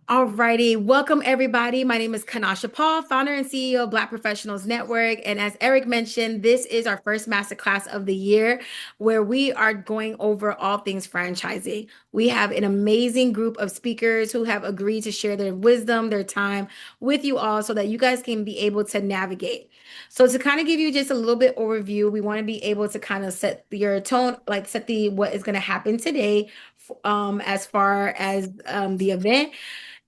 Alrighty, welcome everybody. My name is Kanasha Paul, founder and CEO of Black Professionals Network. And as Eric mentioned, this is our first masterclass of the year where we are going over all things franchising. We have an amazing group of speakers who have agreed to share their wisdom, their time with you all so that you guys can be able to navigate. So to kind of give you just a little bit overview, we want to be able to kind of set your tone, like set the what is going to happen today as far as the event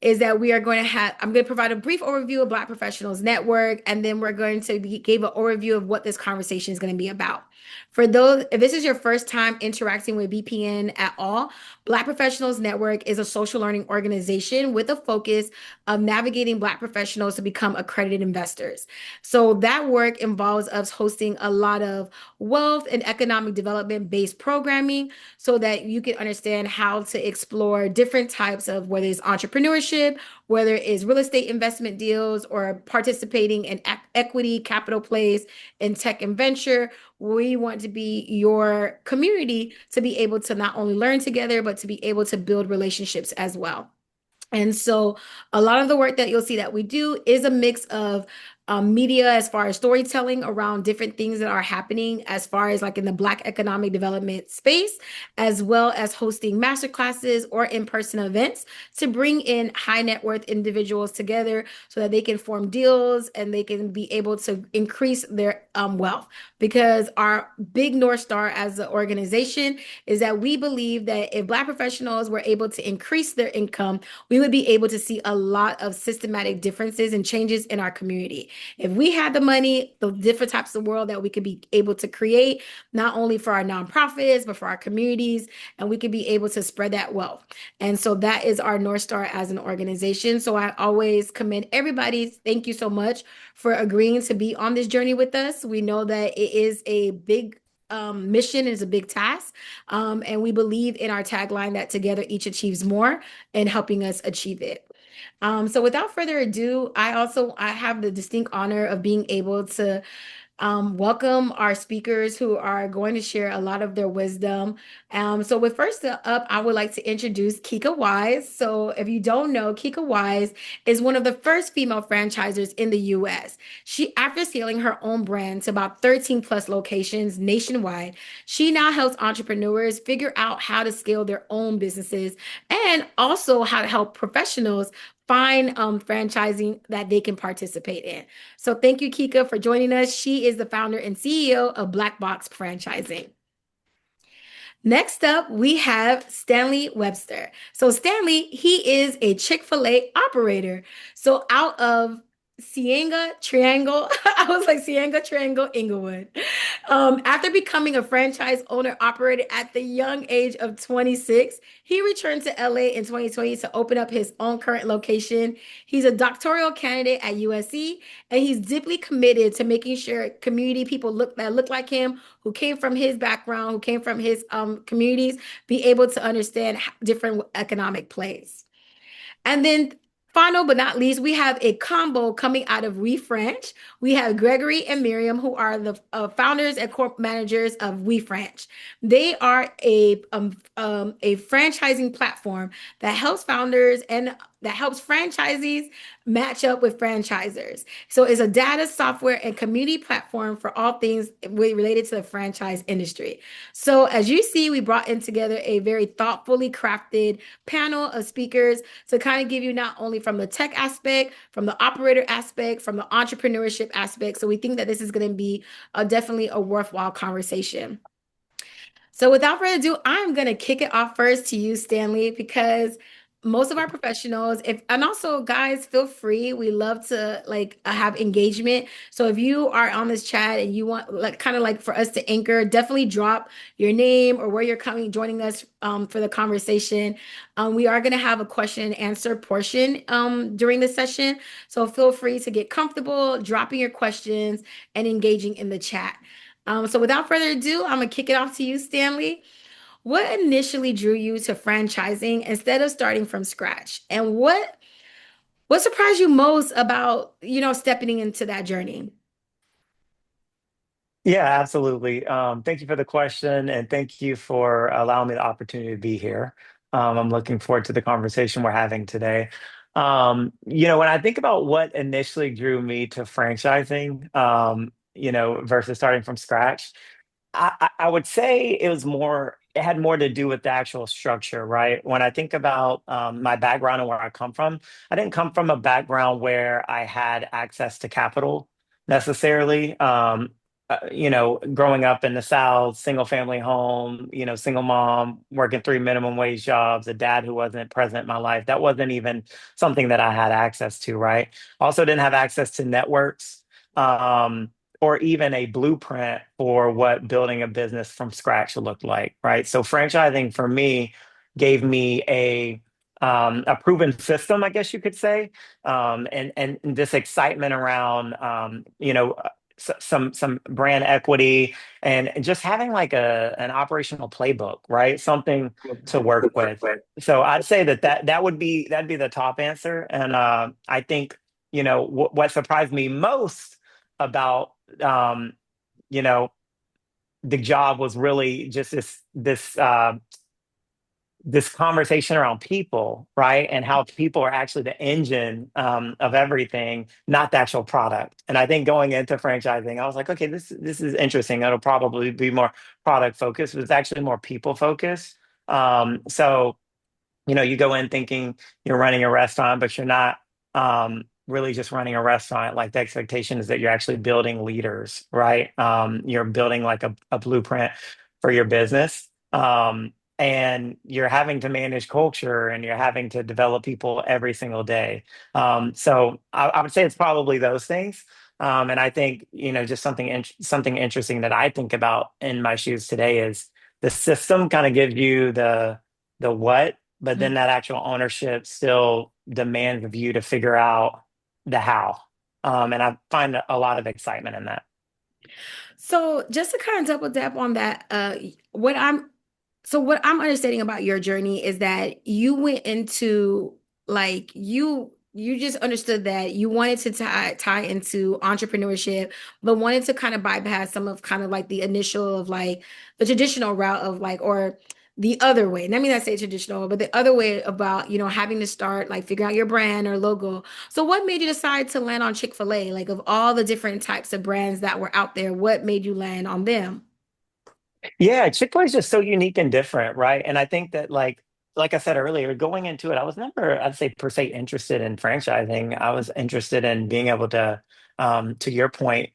is that we are going to have, I'm going to provide a brief overview of Black Professionals Network, and then we're going to give an overview of what this conversation is going to be about. For those, if this is your first time interacting with BPN at all, Black Professionals Network is a social learning organization with a focus of navigating Black professionals to become accredited investors. So that work involves us hosting a lot of wealth and economic development based programming so that you can understand how to explore different types of whether it's entrepreneurship, whether it's real estate investment deals, or participating in equity capital plays in tech and venture. We want to be your community to be able to not only learn together, but to be able to build relationships as well. And so a lot of the work that you'll see that we do is a mix of media as far as storytelling around different things that are happening as far as like in the Black economic development space, as well as hosting master classes or in-person events to bring in high net worth individuals together so that they can form deals and they can be able to increase their wealth. Because our big North Star as an organization is that we believe that if Black professionals were able to increase their income, we would be able to see a lot of systematic differences and changes in our community. If we had the money, the different types of world that we could be able to create, not only for our nonprofits, but for our communities, and we could be able to spread that wealth. And so that is our North Star as an organization. So I always commend everybody. Thank you so much for agreeing to be on this journey with us. We know that it is a big mission is a big task. And we believe in our tagline that together each achieves more and helping us achieve it. So without further ado, I have the distinct honor of being able to welcome our speakers who are going to share a lot of their wisdom. So with first up, I would like to introduce Kika Wise. So if you don't know, Kika Wise is one of the first female franchisors in the US. After scaling her own brand to about 13 plus locations nationwide, she now helps entrepreneurs figure out how to scale their own businesses and also how to help professionals find franchising that they can participate in. So thank you, Kika, for joining us. She is the founder and CEO of Black Box Franchising. Next up, we have Stanley Webster. So Stanley, he is a Chick-fil-A operator. So out of Cienga Triangle, I was like Cienga Triangle, Inglewood. After becoming a franchise owner operator at the young age of 26, he returned to LA in 2020 to open up his own current location. He's a doctoral candidate at USC, and he's deeply committed to making sure community people look like him, who came from his background, who came from his communities, be able to understand different economic plays. And then final but not least, we have a combo coming out of WeFranch. We have Gregory and Miriam, who are the founders and corp managers of WeFranch. They are a franchising platform that helps founders and that helps franchisees match up with franchisers. So it's a data software and community platform for all things related to the franchise industry. So as you see, we brought in together a very thoughtfully crafted panel of speakers to kind of give you not only from the tech aspect, from the operator aspect, from the entrepreneurship aspect. So we think that this is going to be definitely a worthwhile conversation. So without further ado, I'm going to kick it off first to you, Stanley, because most of our professionals, if and also guys, feel free. We love to have engagement. So if you are on this chat and you want like kind of like for us to anchor, definitely drop your name or where you're coming, joining us for the conversation. We are going to have a question and answer portion during the session. So feel free to get comfortable dropping your questions and engaging in the chat. So without further ado, I'm gonna kick it off to you, Stanley. What initially drew you to franchising instead of starting from scratch? And what surprised you most about, stepping into that journey? Yeah, absolutely. Thank you for the question, and thank you for allowing me the opportunity to be here. I'm looking forward to the conversation we're having today. When I think about what initially drew me to franchising, versus starting from scratch, I would say it had more to do with the actual structure, right? When I think about my background and where I come from, I didn't come from a background where I had access to capital necessarily. Growing up in the South, single family home, single mom, working three minimum wage jobs, a dad who wasn't present in my life, that wasn't even something that I had access to, right? Also didn't have access to networks. Or even a blueprint for what building a business from scratch looked like, right? So franchising for me gave me a proven system, I guess you could say, and this excitement around some brand equity and just having like a an operational playbook, right? Something to work with. So I'd say that'd be the top answer, and I think what surprised me most about um, you know, the job was really just this conversation around people, right? And how people are actually the engine of everything, not the actual product. And I think going into franchising, I was like, okay, this is interesting. It'll probably be more product focused, but it's actually more people focused. So you go in thinking you're running a restaurant, but you're not really just running a restaurant. Like the expectation is that you're actually building leaders, right? You're building like a blueprint for your business. And you're having to manage culture and you're having to develop people every single day. So I would say it's probably those things. And I think, just something interesting that I think about in my shoes today is the system kind of gives you the what, but then that actual ownership still demands of you to figure out the how. And I find a lot of excitement in that. So just to kind of double tap on that, what I'm understanding about your journey is that you went into like you just understood that you wanted to tie into entrepreneurship, but wanted to kind of bypass some of kind of like the initial of like the traditional route of like or the other way. And I mean I say traditional, but the other way about, having to start like figuring out your brand or logo. So what made you decide to land on Chick-fil-A? Like of all the different types of brands that were out there, what made you land on them? Yeah, Chick-fil-A is just so unique and different, right? And I think that like I said earlier, going into it, I was never, I'd say per se interested in franchising. I was interested in being able to your point,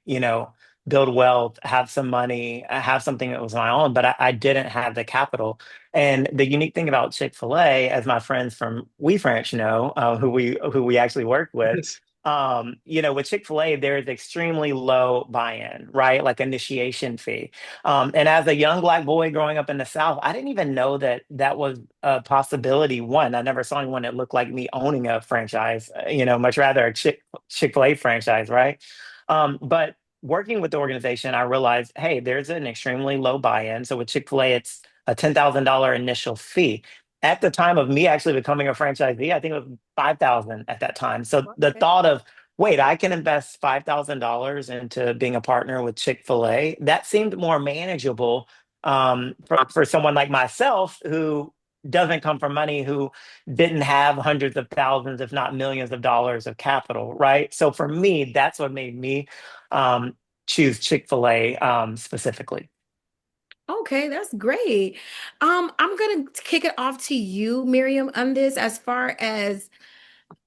build wealth, have some money, have something that was my own, but I didn't have the capital. And the unique thing about Chick-fil-A, as my friends from We French know, who we actually work with, with Chick-fil-A, there is extremely low buy-in, right? Like initiation fee. And as a young Black boy growing up in the South, I didn't even know that that was a possibility. One, I never saw anyone that looked like me owning a franchise, much rather a Chick-fil-A franchise, right? But working with the organization, I realized, hey, there's an extremely low buy-in. So with Chick-fil-A, it's a $10,000 initial fee. At the time of me actually becoming a franchisee, I think it was 5,000 at that time. So the Okay. thought of, wait, I can invest $5,000 into being a partner with Chick-fil-A. That seemed more manageable for someone like myself who doesn't come from money, who didn't have hundreds of thousands, if not millions of dollars of capital, right? So for me, that's what made me um, choose Chick-fil-A specifically. Okay, that's great. I'm gonna kick it off to you, Miriam, on this as far as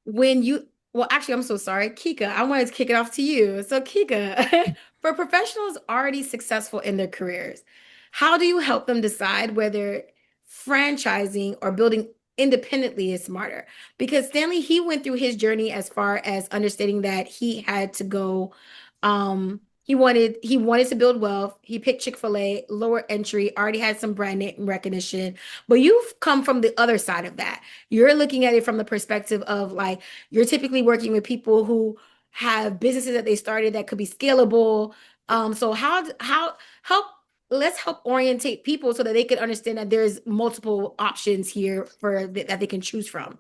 when you, well, actually, I'm so sorry, Kika. I wanted to kick it off to you. So, Kika, for professionals already successful in their careers, how do you help them decide whether franchising or building independently is smarter? Because Stanley, he went through his journey as far as understanding that he had to go, he wanted to build wealth. He picked Chick-fil-A, lower entry, already had some brand name recognition. But you've come from the other side of that. You're looking at it from the perspective of like you're typically working with people who have businesses that they started that could be scalable. So how help let's help orientate people so that they can understand that there's multiple options here that they can choose from.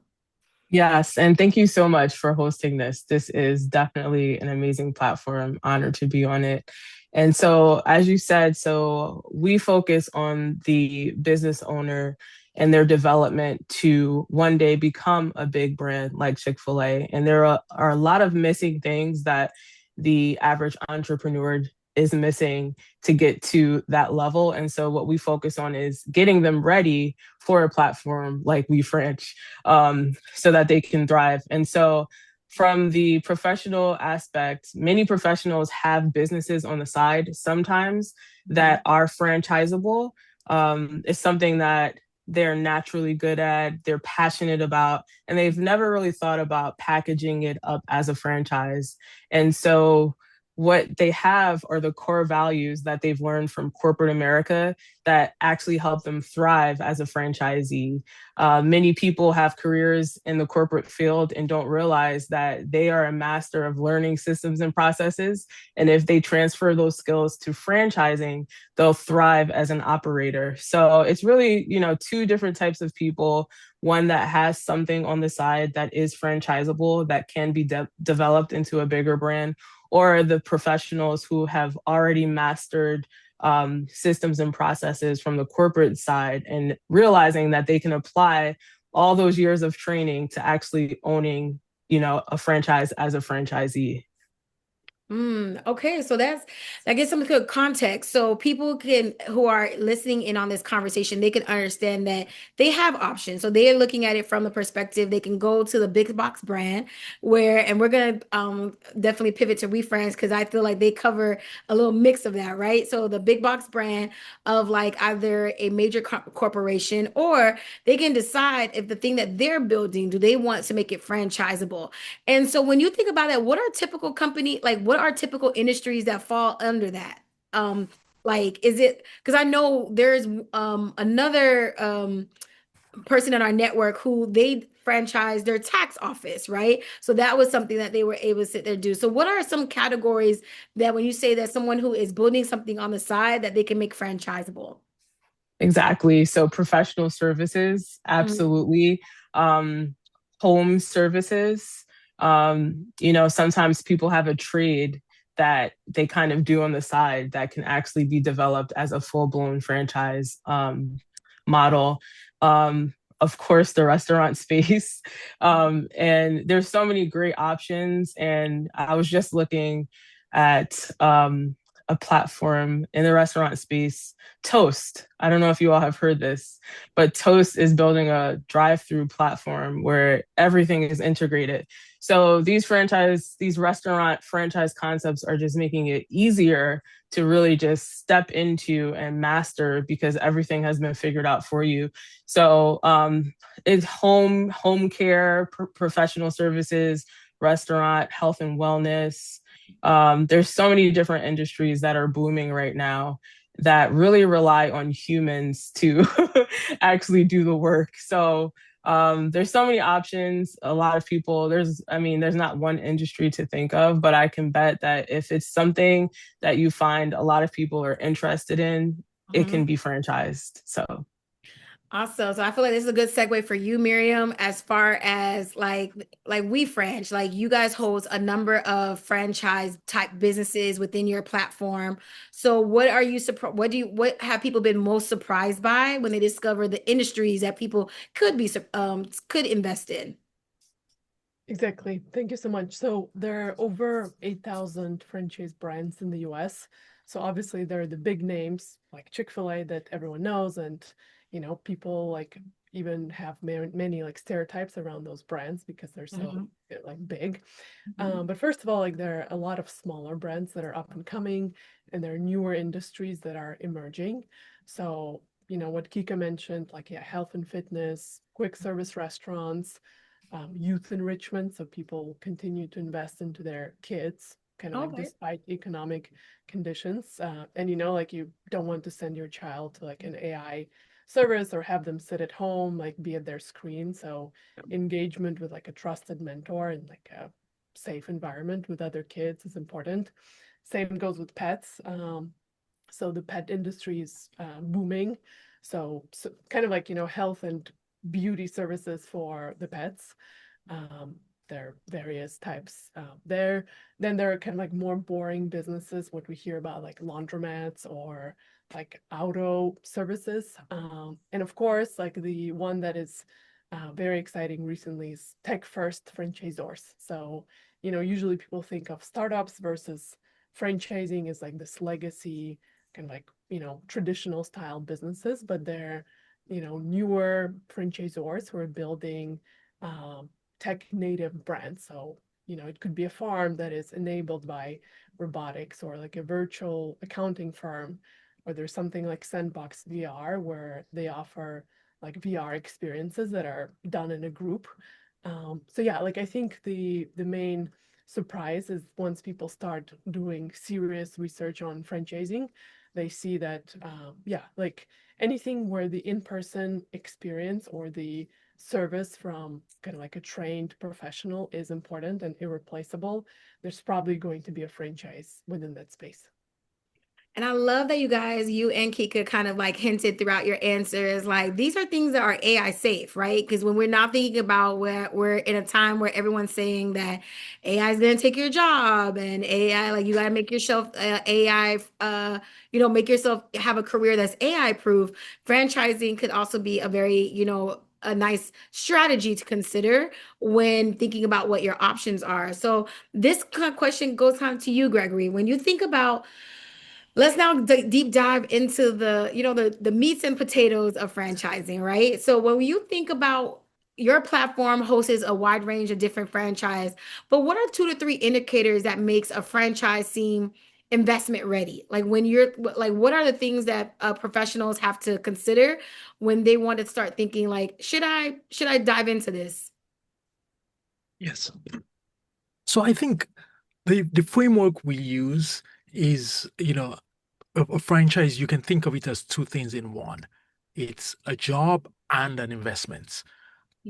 Yes, and thank you so much for hosting this. This is definitely an amazing platform. Honored to be on it. And so, as you said, so we focus on the business owner and their development to one day become a big brand like Chick-fil-A. And there are a lot of missing things that the average entrepreneur is missing to get to that level. And so what we focus on is getting them ready for a platform like WeFrench, so that they can thrive. And so from the professional aspect, many professionals have businesses on the side sometimes that are franchisable. It's something that they're naturally good at, they're passionate about, and they've never really thought about packaging it up as a franchise. And so what they have are the core values that they've learned from corporate America that actually help them thrive as a franchisee. Many people have careers in the corporate field and don't realize that they are a master of learning systems and processes. And if they transfer those skills to franchising, they'll thrive as an operator. So it's really, two different types of people. One that has something on the side that is franchisable that can be developed into a bigger brand, or the professionals who have already mastered systems and processes from the corporate side and realizing that they can apply all those years of training to actually owning, a franchise as a franchisee. Okay, so that gives some good context. So people can who are listening in on this conversation, they can understand that they have options. So they are looking at it from the perspective they can go to the big box brand and we're gonna definitely pivot to reference because I feel like they cover a little mix of that, right? So the big box brand of like either a major corporation or they can decide if the thing that they're building, do they want to make it franchisable? And so when you think about that, what are typical company, like what are typical industries that fall under that? Um, like is it because I know there's another person in our network who they franchise their tax office, right? So that was something that they were able to sit there and do. So what are some categories that when you say that someone who is building something on the side that they can make franchisable? Exactly. So professional services, Mhm. absolutely. Home services. Sometimes people have a trade that they kind of do on the side that can actually be developed as a full-blown franchise model. Of course, the restaurant space. And there's so many great options. And I was just looking at a platform in the restaurant space, Toast. I don't know if you all have heard this, but Toast is building a drive-through platform where everything is integrated. So these restaurant franchise concepts are just making it easier to really just step into and master because everything has been figured out for you. So it's home care, professional services, restaurant, health and wellness. There's so many different industries that are booming right now that really rely on humans to actually do the work. So there's so many options. A lot of people, there's not one industry to think of, but I can bet that if it's something that you find a lot of people are interested in, it can be franchised. So Awesome. So I feel like this is a good segue for you, Miriam, as far as like we French, like you guys hold a number of franchise type businesses within your platform. So what are you surprised? What have people been most surprised by when they discover the industries that people could invest in? Exactly. Thank you so much. So there are over 8,000 franchise brands in the US. So obviously there are the big names like Chick-fil-A that everyone knows, and people like even have many like stereotypes around those brands because they're so like big. But first of all, like there are a lot of smaller brands that are up and coming, and there are newer industries that are emerging. So, what Kika mentioned, like yeah, health and fitness, quick service restaurants, youth enrichment. So people continue to invest into their kids, kind of like Okay. despite economic conditions. And like you don't want to send your child to like an AI service or have them sit at home, like be at their screen. So engagement with like a trusted mentor and like a safe environment with other kids is important. Same goes with pets. So the pet industry is booming. So kind of like health and beauty services for the pets. Um, there are various types there. Then there are kind of like more boring businesses, what we hear about, like laundromats or like auto services. And of course, like the one that is very exciting recently is tech first franchisors. So, usually people think of startups versus franchising is like this legacy, kind of like, traditional style businesses, but they're, newer franchisors who are building tech native brands. So, it could be a farm that is enabled by robotics, or like a virtual accounting firm, or there's something like Sandbox VR where they offer like VR experiences that are done in a group. So yeah, like I think the main surprise is once people start doing serious research on franchising, they see that yeah, like anything where the in-person experience or the service from kind of like a trained professional is important and irreplaceable, there's probably going to be a franchise within that space. And I love that you and Kika kind of like hinted throughout your answers, like these are things that are AI safe, right? Because when we're not thinking about where we're in a time where everyone's saying that AI is going to take your job and AI, like you got to make yourself AI, make yourself have a career that's AI proof. Franchising could also be a very, a nice strategy to consider when thinking about what your options are. So this kind of question goes on to you, Gregory. When you think about, let's now deep dive into the meats and potatoes of franchising, right? So when you think about your platform hosts a wide range of different franchise, but what are 2 to 3 indicators that makes a franchise seem investment ready? Like when you're like, what are the things that professionals have to consider when they want to start thinking like, should I dive into this? Yes. So I think the framework we use is, a franchise, you can think of it as two things in one. It's a job and an investment.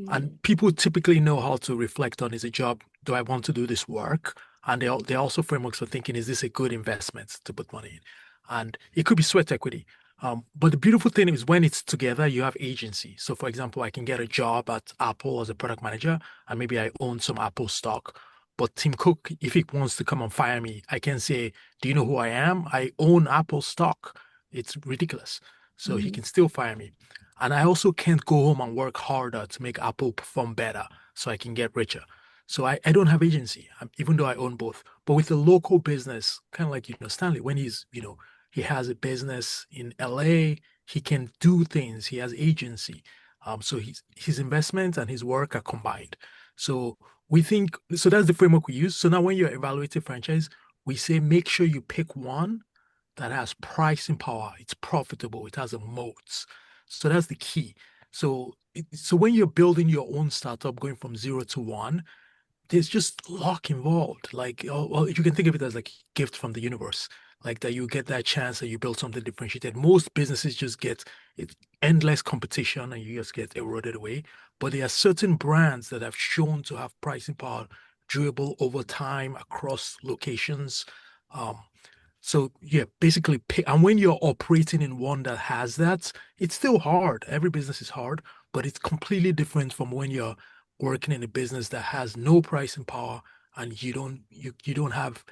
And people typically know how to reflect on, is a job, do I want to do this work? And they're also frameworks for thinking, is this a good investment to put money in? And it could be sweat equity. But the beautiful thing is when it's together, you have agency. So, for example, I can get a job at Apple as a product manager, and maybe I own some Apple stock. But Tim Cook, if he wants to come and fire me, I can say, do you know who I am? I own Apple stock. It's ridiculous. So he Mhm. can still fire me. And I also can't go home and work harder to make Apple perform better so I can get richer. So I don't have agency, even though I own both. But with a local business, kind of like, Stanley, when he has a business in LA, he can do things. He has agency. So his investments and his work are combined. So we think, so that's the framework we use. So now when you're evaluating franchise, we say make sure you pick one that has pricing power, it's profitable, it has a moat. So that's the key. So when you're building your own startup, going from 0 to 1, there's just luck involved. Like, you can think of it as like gift from the universe, like that you get that chance that you build something differentiated. Most businesses just get it endless competition and you just get eroded away. But there are certain brands that have shown to have pricing power, durable over time across locations. Um, so yeah, basically, and when you're operating in one that has that, it's still hard. Every business is hard, but it's completely different from when you're working in a business that has no pricing power and you don't have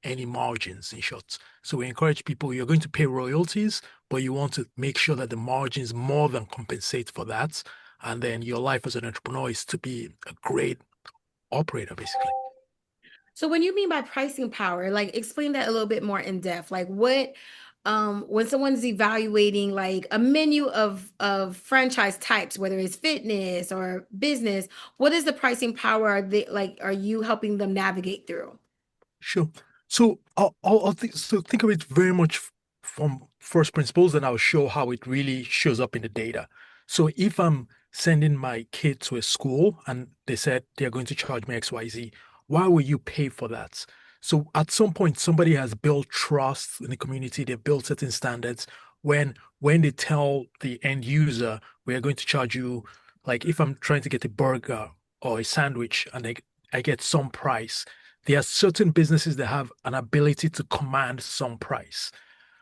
any margins in short. So we encourage people, you're going to pay royalties, but you want to make sure that the margins more than compensate for that. And then your life as an entrepreneur is to be a great operator, basically. So when you mean by pricing power, like explain that a little bit more in depth. Like what when someone's evaluating like a menu of franchise types, whether it's fitness or business, what is the pricing power are you helping them navigate through? Sure. So think of it very much from first principles, and I'll show how it really shows up in the data. So if I'm sending my kid to a school and they said they're going to charge me XYZ, why will you pay for that? So at some point, somebody has built trust in the community. They've built certain standards. When they tell the end user, we are going to charge you, like if I'm trying to get a burger or a sandwich and I get some price, there are certain businesses that have an ability to command some price.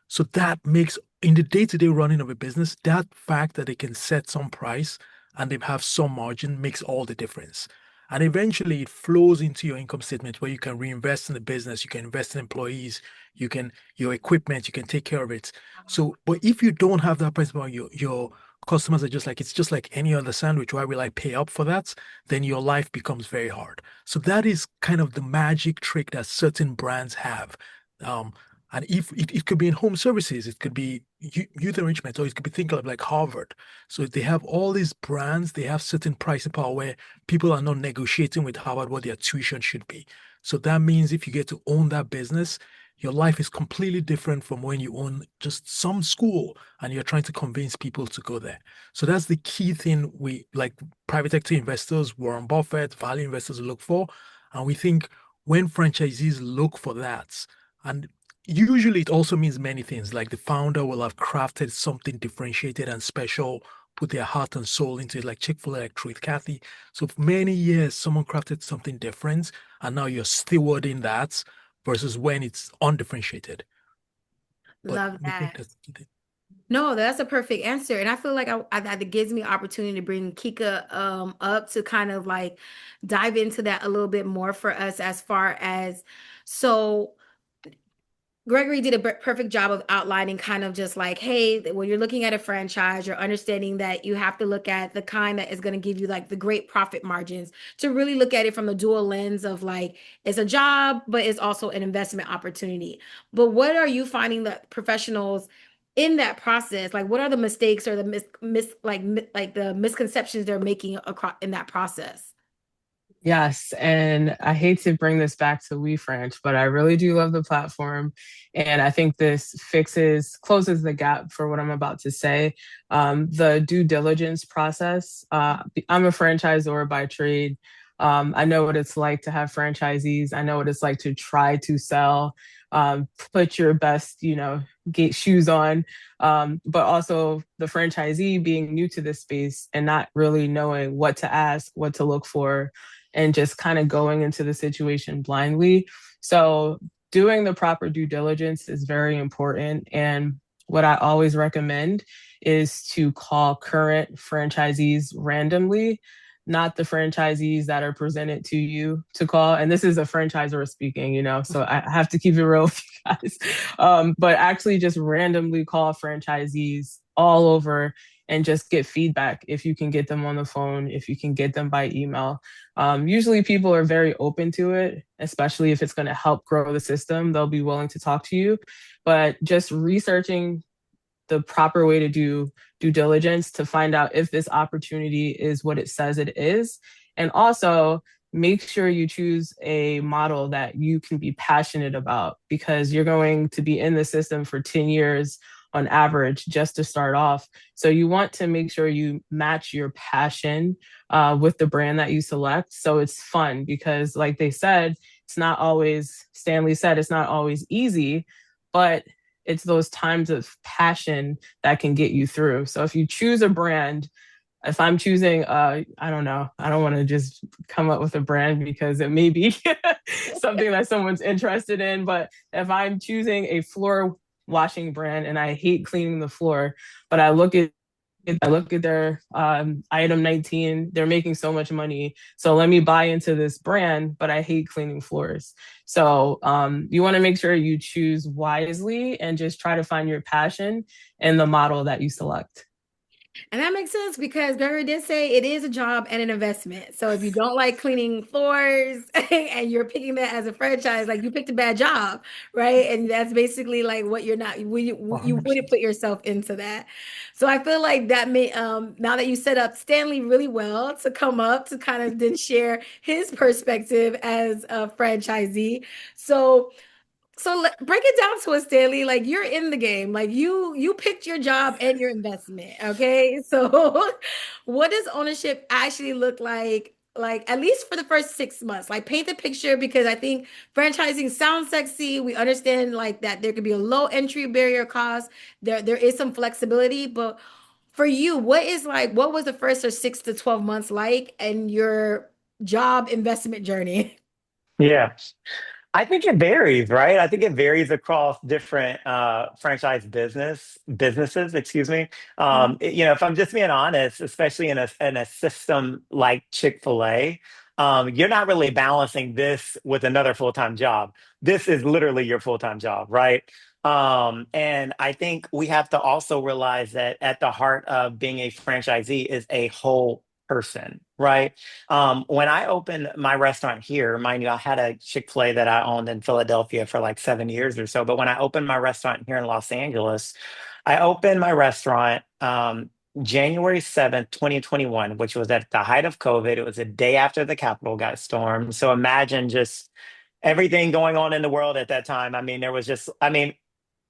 So that makes, in the day-to-day running of a business, that fact that they can set some price and they have some margin makes all the difference. And eventually it flows into your income statement where you can reinvest in the business, you can invest in employees, you can your equipment, you can take care of it. So, but if you don't have that principle, your customers are just like it's just like any other sandwich. Why will I pay up for that? Then your life becomes very hard. So that is kind of the magic trick that certain brands have. Um, and if it could be in home services, it could be youth enrichment, or it could be think of like Harvard. So they have all these brands, they have certain pricing power where people are not negotiating with Harvard what their tuition should be. So that means if you get to own that business, your life is completely different from when you own just some school and you're trying to convince people to go there. So that's the key thing we like private equity investors, Warren Buffett, value investors look for. And we think when franchisees look for that, and usually it also means many things, like the founder will have crafted something differentiated and special, put their heart and soul into it, like Chick-fil-A, like Truth Kathy. So for many years, someone crafted something different, and now you're stewarding that versus when it's undifferentiated. But Love we think that. that's the thing. No, that's a perfect answer. And I feel like that gives me opportunity to bring Kika up to kind of like dive into that a little bit more for us as far as so Gregory did a perfect job of outlining kind of just like, hey, when you're looking at a franchise, you're understanding that you have to look at the kind that is going to give you like the great profit margins to really look at it from the dual lens of like, it's a job, but it's also an investment opportunity. But what are you finding that professionals in that process, like what are the mistakes or the like the misconceptions they're making across in that process? Yes, and I hate to bring this back to WeFranch, but I really do love the platform, and I think this closes the gap for what I'm about to say. The due diligence process. I'm a franchisor by trade. I know what it's like to have franchisees. I know what it's like to try to sell. Put your best, get shoes on, but also the franchisee being new to this space and not really knowing what to ask, what to look for, and just kind of going into the situation blindly. So, doing the proper due diligence is very important. And what I always recommend is to call current franchisees randomly, not the franchisees that are presented to you to call. And this is a franchisor speaking, so I have to keep it real with you guys. But actually, just randomly call franchisees all over and just get feedback if you can get them on the phone, if you can get them by email. Usually people are very open to it, especially if it's going to help grow the system. They'll be willing to talk to you. But just researching the proper way to do due diligence to find out if this opportunity is what it says it is. And also make sure you choose a model that you can be passionate about because you're going to be in the system for 10 years on average just to start off. So you want to make sure you match your passion with the brand that you select. So it's fun because, like they said, Stanley said, it's not always easy, but it's those times of passion that can get you through. So if you choose a brand, if I'm choosing, I don't know, I don't want to just come up with a brand because it may be something that someone's interested in. But if I'm choosing a floor washing brand and I hate cleaning the floor, but I look at their item 19, they're making so much money. So let me buy into this brand, but I hate cleaning floors. So you want to make sure you choose wisely and just try to find your passion in the model that you select. And that makes sense because Gregory did say it is a job and an investment. So if you don't like cleaning floors and you're picking that as a franchise, like you picked a bad job, right? And that's basically like what you're not, you wouldn't 100%. put yourself into that. So I feel like that may, now that you set up Stanley really well to come up to kind of then share his perspective as a franchisee. So break it down to us, Stanley. Like you're in the game. Like you picked your job and your investment. Okay. So what does ownership actually look like? Like at least for the first 6 months. Like paint the picture because I think franchising sounds sexy. We understand like that there could be a low entry barrier cost. There is some flexibility, but for you, what was the first or 6 to 12 months like in your job investment journey? Yeah. I think it varies, right? I think it varies across different businesses, excuse me. If I'm just being honest, especially in a system like Chick-fil-A, you're not really balancing this with another full-time job. This is literally your full-time job, right? And I think we have to also realize that at the heart of being a franchisee is a whole person, right? When I opened my restaurant here, mind you, I had a Chick-fil-A that I owned in Philadelphia for like 7 years or so. But when I opened my restaurant here in Los Angeles, I opened my restaurant January 7th, 2021, which was at the height of COVID. It was a day after the Capitol got stormed. So imagine just everything going on in the world at that time. I mean, there was just, I mean,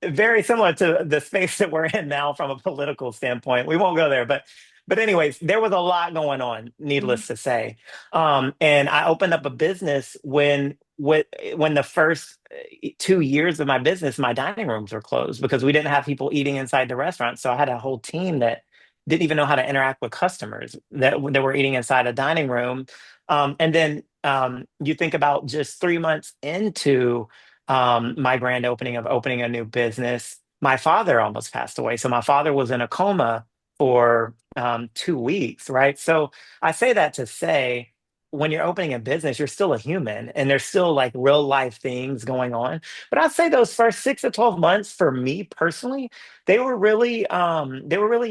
very similar to the space that we're in now from a political standpoint. We won't go there, but anyways, there was a lot going on, Mhm. needless to say. And I opened up a business when the first 2 years of my business, my dining rooms were closed because we didn't have people eating inside the restaurant. So I had a whole team that didn't even know how to interact with customers that were eating inside a dining room. And then you think about just 3 months into my grand opening of opening a new business, my father almost passed away. So my father was in a coma for 2 weeks, right? So I say that to say, when you're opening a business, you're still a human and there's still like real life things going on. But I'd say those first 6 to 12 months for me personally, they were really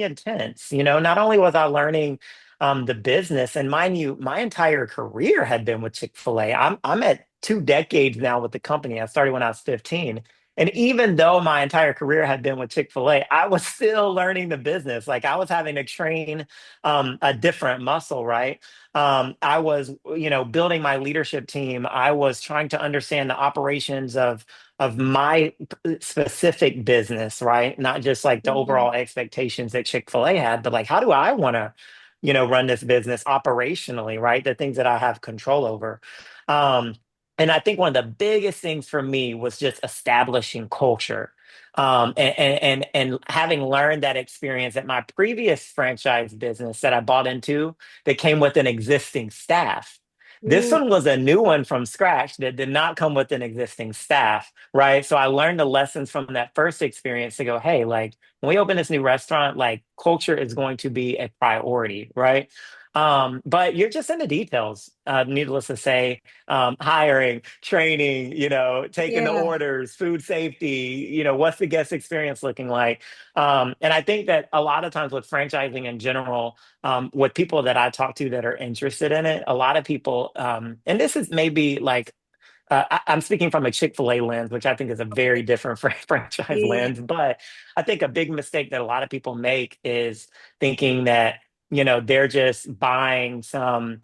intense. You know, not only was I learning the business, and mind you, my entire career had been with Chick-fil-A. I'm at 2 decades now with the company. I started when I was 15. And even though my entire career had been with Chick-fil-A, I was still learning the business. Like I was having to train a different muscle, right? I was, building my leadership team. I was trying to understand the operations of my specific business, right? Not just like the Mhm. overall expectations that Chick-fil-A had, but like how do I want to, run this business operationally, right? The things that I have control over. Um, and I think one of the biggest things for me was just establishing culture. And having learned that experience at my previous franchise business that I bought into that came with an existing staff. This Ooh. one was a new one from scratch that did not come with an existing staff, right? So I learned the lessons from that first experience to go, hey, like when we open this new restaurant, like culture is going to be a priority, right? But you're just in the details, needless to say, hiring, training, taking the Yeah. orders, food safety, what's the guest experience looking like? And I think that a lot of times with franchising in general, with people that I talk to that are interested in it, a lot of people, and this is maybe like I'm speaking from a Chick-fil-A lens, which I think is a very different franchise Yeah. lens. But I think a big mistake that a lot of people make is thinking that, they're just buying some,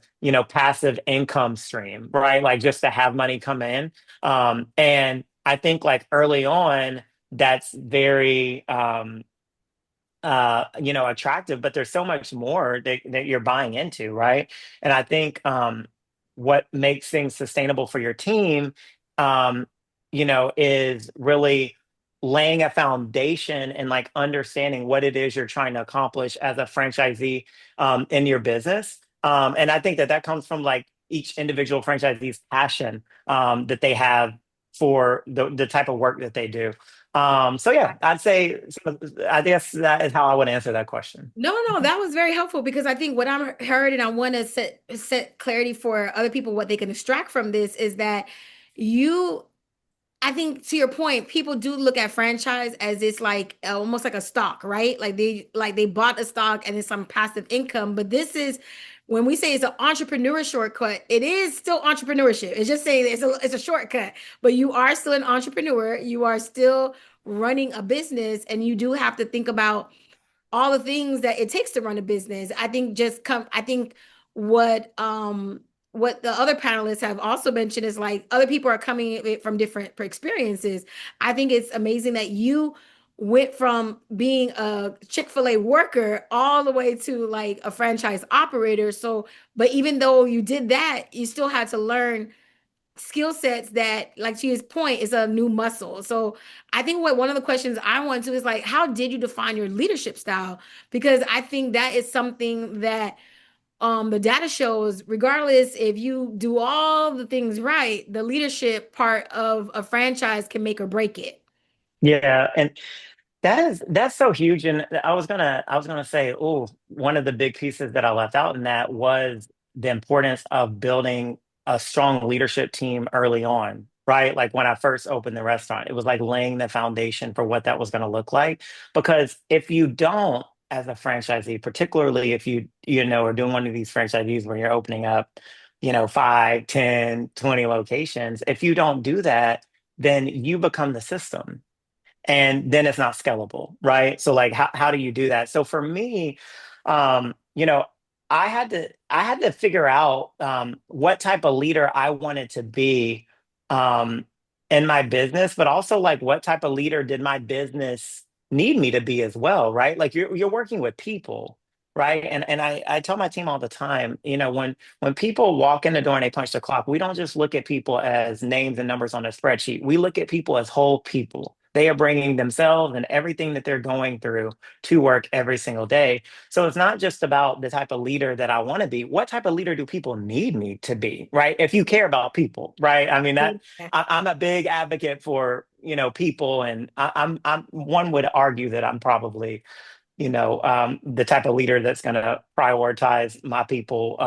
passive income stream, right? Like just to have money come in. And I think like early on, that's very, attractive, but there's so much more that you're buying into, right? And I think what makes things sustainable for your team, um, is really laying a foundation and like understanding what it is you're trying to accomplish as a franchisee in your business. And I think that that comes from like each individual franchisee's passion that they have for the type of work that they do. So yeah, I'd say I guess that is how I would answer that question. No, no, that was very helpful because I think what I'm heard, and I want to set clarity for other people what they can extract from this is that you I think to your point, people do look at franchise as it's like almost like a stock, right? Like they bought a stock and it's some passive income. But this is when we say it's an entrepreneur shortcut, it is still entrepreneurship. It's just saying it's a shortcut, but you are still an entrepreneur. You are still running a business, and you do have to think about all the things that it takes to run a business. I think what the other panelists have also mentioned is like other people are coming from different experiences. I think it's amazing that you went from being a Chick-fil-A worker all the way to like a franchise operator. So, but even though you did that, you still had to learn skill sets that, like to his point, is a new muscle. So I think what one of the questions I want to is like, how did you define your leadership style? Because I think that is something that the data shows, regardless if you do all the things right, the leadership part of a franchise can make or break it. Yeah, and that's so huge. And I was gonna say, oh, one of the big pieces that I left out in that was the importance of building a strong leadership team early on, right? Like when I first opened the restaurant, it was like laying the foundation for what that was going to look like. Because if you don't, as a franchisee, particularly if you are doing one of these franchisees where you're opening up, 5, 10, 20 locations, if you don't do that, then you become the system and then it's not scalable, right? So like how do you do that? So for me, um, you know, I had to figure out what type of leader I wanted to be um in my business, but also like what type of leader did my business need me to be as well, right? Like you're working with people, right? And I tell my team all the time, when people walk in the door and they punch the clock, we don't just look at people as names and numbers on a spreadsheet. We look at people as whole people. They are bringing themselves and everything that they're going through to work every single day. So it's not just about the type of leader that I want to be. What type of leader do people need me to be, right? If you care about people, right? I mean, I'm a big advocate for, people, and I'm one would argue that I'm probably the type of leader that's going to prioritize my people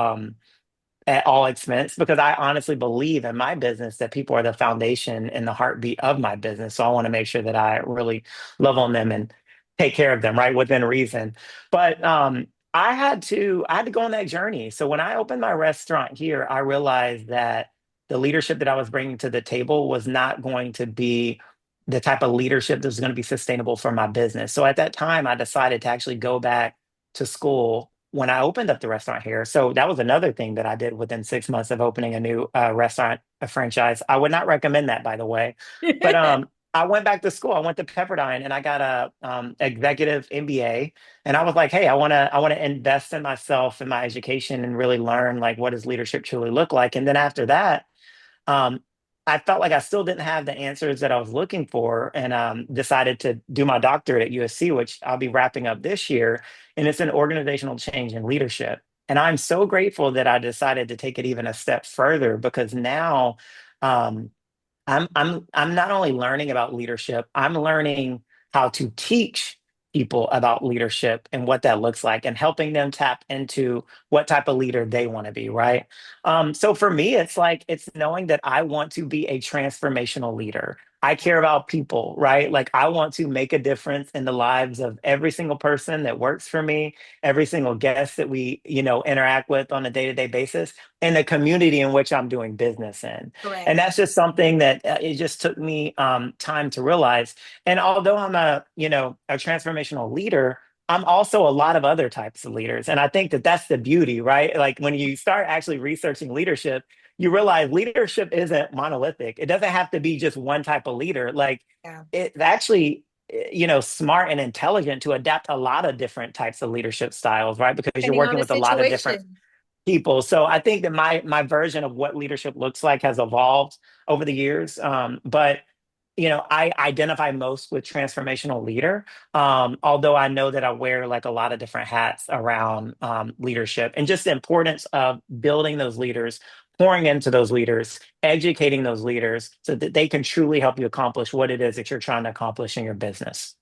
at all expense, because I honestly believe in my business that people are the foundation and the heartbeat of my business. So I want to make sure that I really love on them and take care of them, right, within reason. But I had to go on that journey. So when I opened my restaurant here, I realized that the leadership that I was bringing to the table was not going to be the type of leadership that was going to be sustainable for my business. So at that time, I decided to actually go back to school when I opened up the restaurant here. So that was another thing that I did within 6 months of opening a new restaurant, a franchise. I would not recommend that, by the way. But I went back to school. I went to Pepperdine and I got a executive MBA. And I was like, hey, I want to invest in myself and my education and really learn like what does leadership truly look like. And then after that, um, I felt like I still didn't have the answers that I was looking for, and decided to do my doctorate at USC, which I'll be wrapping up this year. And it's an organizational change in leadership. And I'm so grateful that I decided to take it even a step further, because now um, I'm not only learning about leadership, I'm learning how to teach people about leadership and what that looks like, and helping them tap into what type of leader they want to be, right? So for me, it's like it's knowing that I want to be a transformational leader. I care about people, right? Like I want to make a difference in the lives of every single person that works for me, every single guest that we, interact with on a day-to-day basis, and the community in which I'm doing business in. And Correct. that's just something that it just took me time to realize. And although I'm a transformational leader, I'm also a lot of other types of leaders. And I think that that's the beauty, right? Like when you start actually researching leadership, you realize leadership isn't monolithic. It doesn't have to be just one type of leader. Like Yeah. it's actually, smart and intelligent to adapt a lot of different types of leadership styles, right? Because you're Depending on working the with a lot of different situation. people. So I think that my version of what leadership looks like has evolved over the years. But I identify most with transformational leader. Although I know that I wear like a lot of different hats around leadership, and just the importance of building those leaders, pouring into those leaders, educating those leaders so that they can truly help you accomplish what it is that you're trying to accomplish in your business.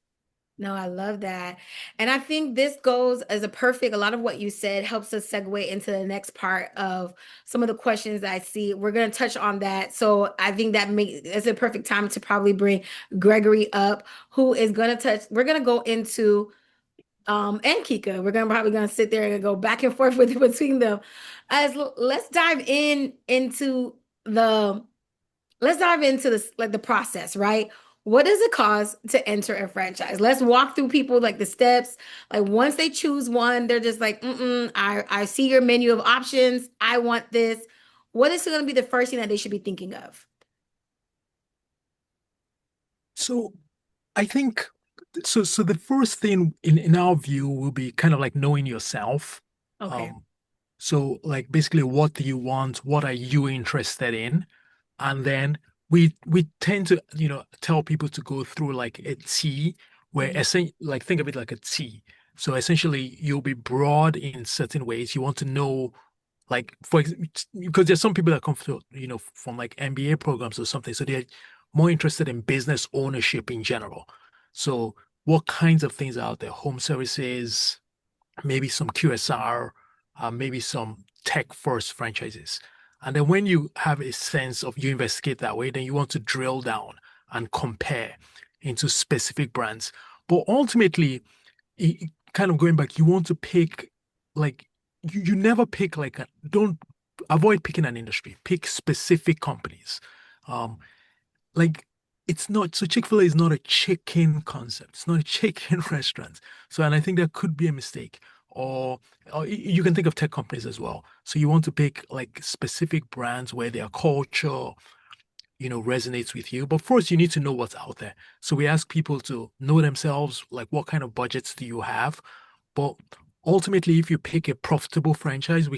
No, I love that. And I think this goes as a lot of what you said helps us segue into the next part of some of the questions that I see. We're going to touch on that. So I think it's a perfect time to probably bring Gregory up, who is going to we're going to go into, and Kika, we're probably going to sit there and go back and forth with between them. Let's dive the into this, like the process, right? What does it cost to enter a franchise? Let's walk through people like the steps. Like once they choose one, they're just like, I see your menu of options. I want this. What is going to be the first thing that they should be thinking of? So I think so the first thing in our view will be kind of like knowing yourself. Okay. Um, so like basically what do you want? What are you interested in? And then we tend to, tell people to go through like a T where Mhm. like think of it like a T. So essentially you'll be broad in certain ways. You want to know like because there's some people that come from from like MBA programs or something, so they're more interested in business ownership in general. So what kinds of things are out there? Home services, maybe some QSR, maybe some tech first franchises. And then when you have a sense of you investigate that way, then you want to drill down and compare into specific brands. But ultimately, kind of going back, you want to pick like you never pick like don't avoid picking an industry. Pick specific companies. Um, like it's not so Chick-fil-A is not a chicken concept. It's not a chicken restaurant. So and I think that could be a mistake. Or you can think of tech companies as well. So you want to pick like specific brands where their culture, resonates with you. But first, you need to know what's out there. So we ask people to know themselves, like what kind of budgets do you have? But ultimately, if you pick a profitable franchise,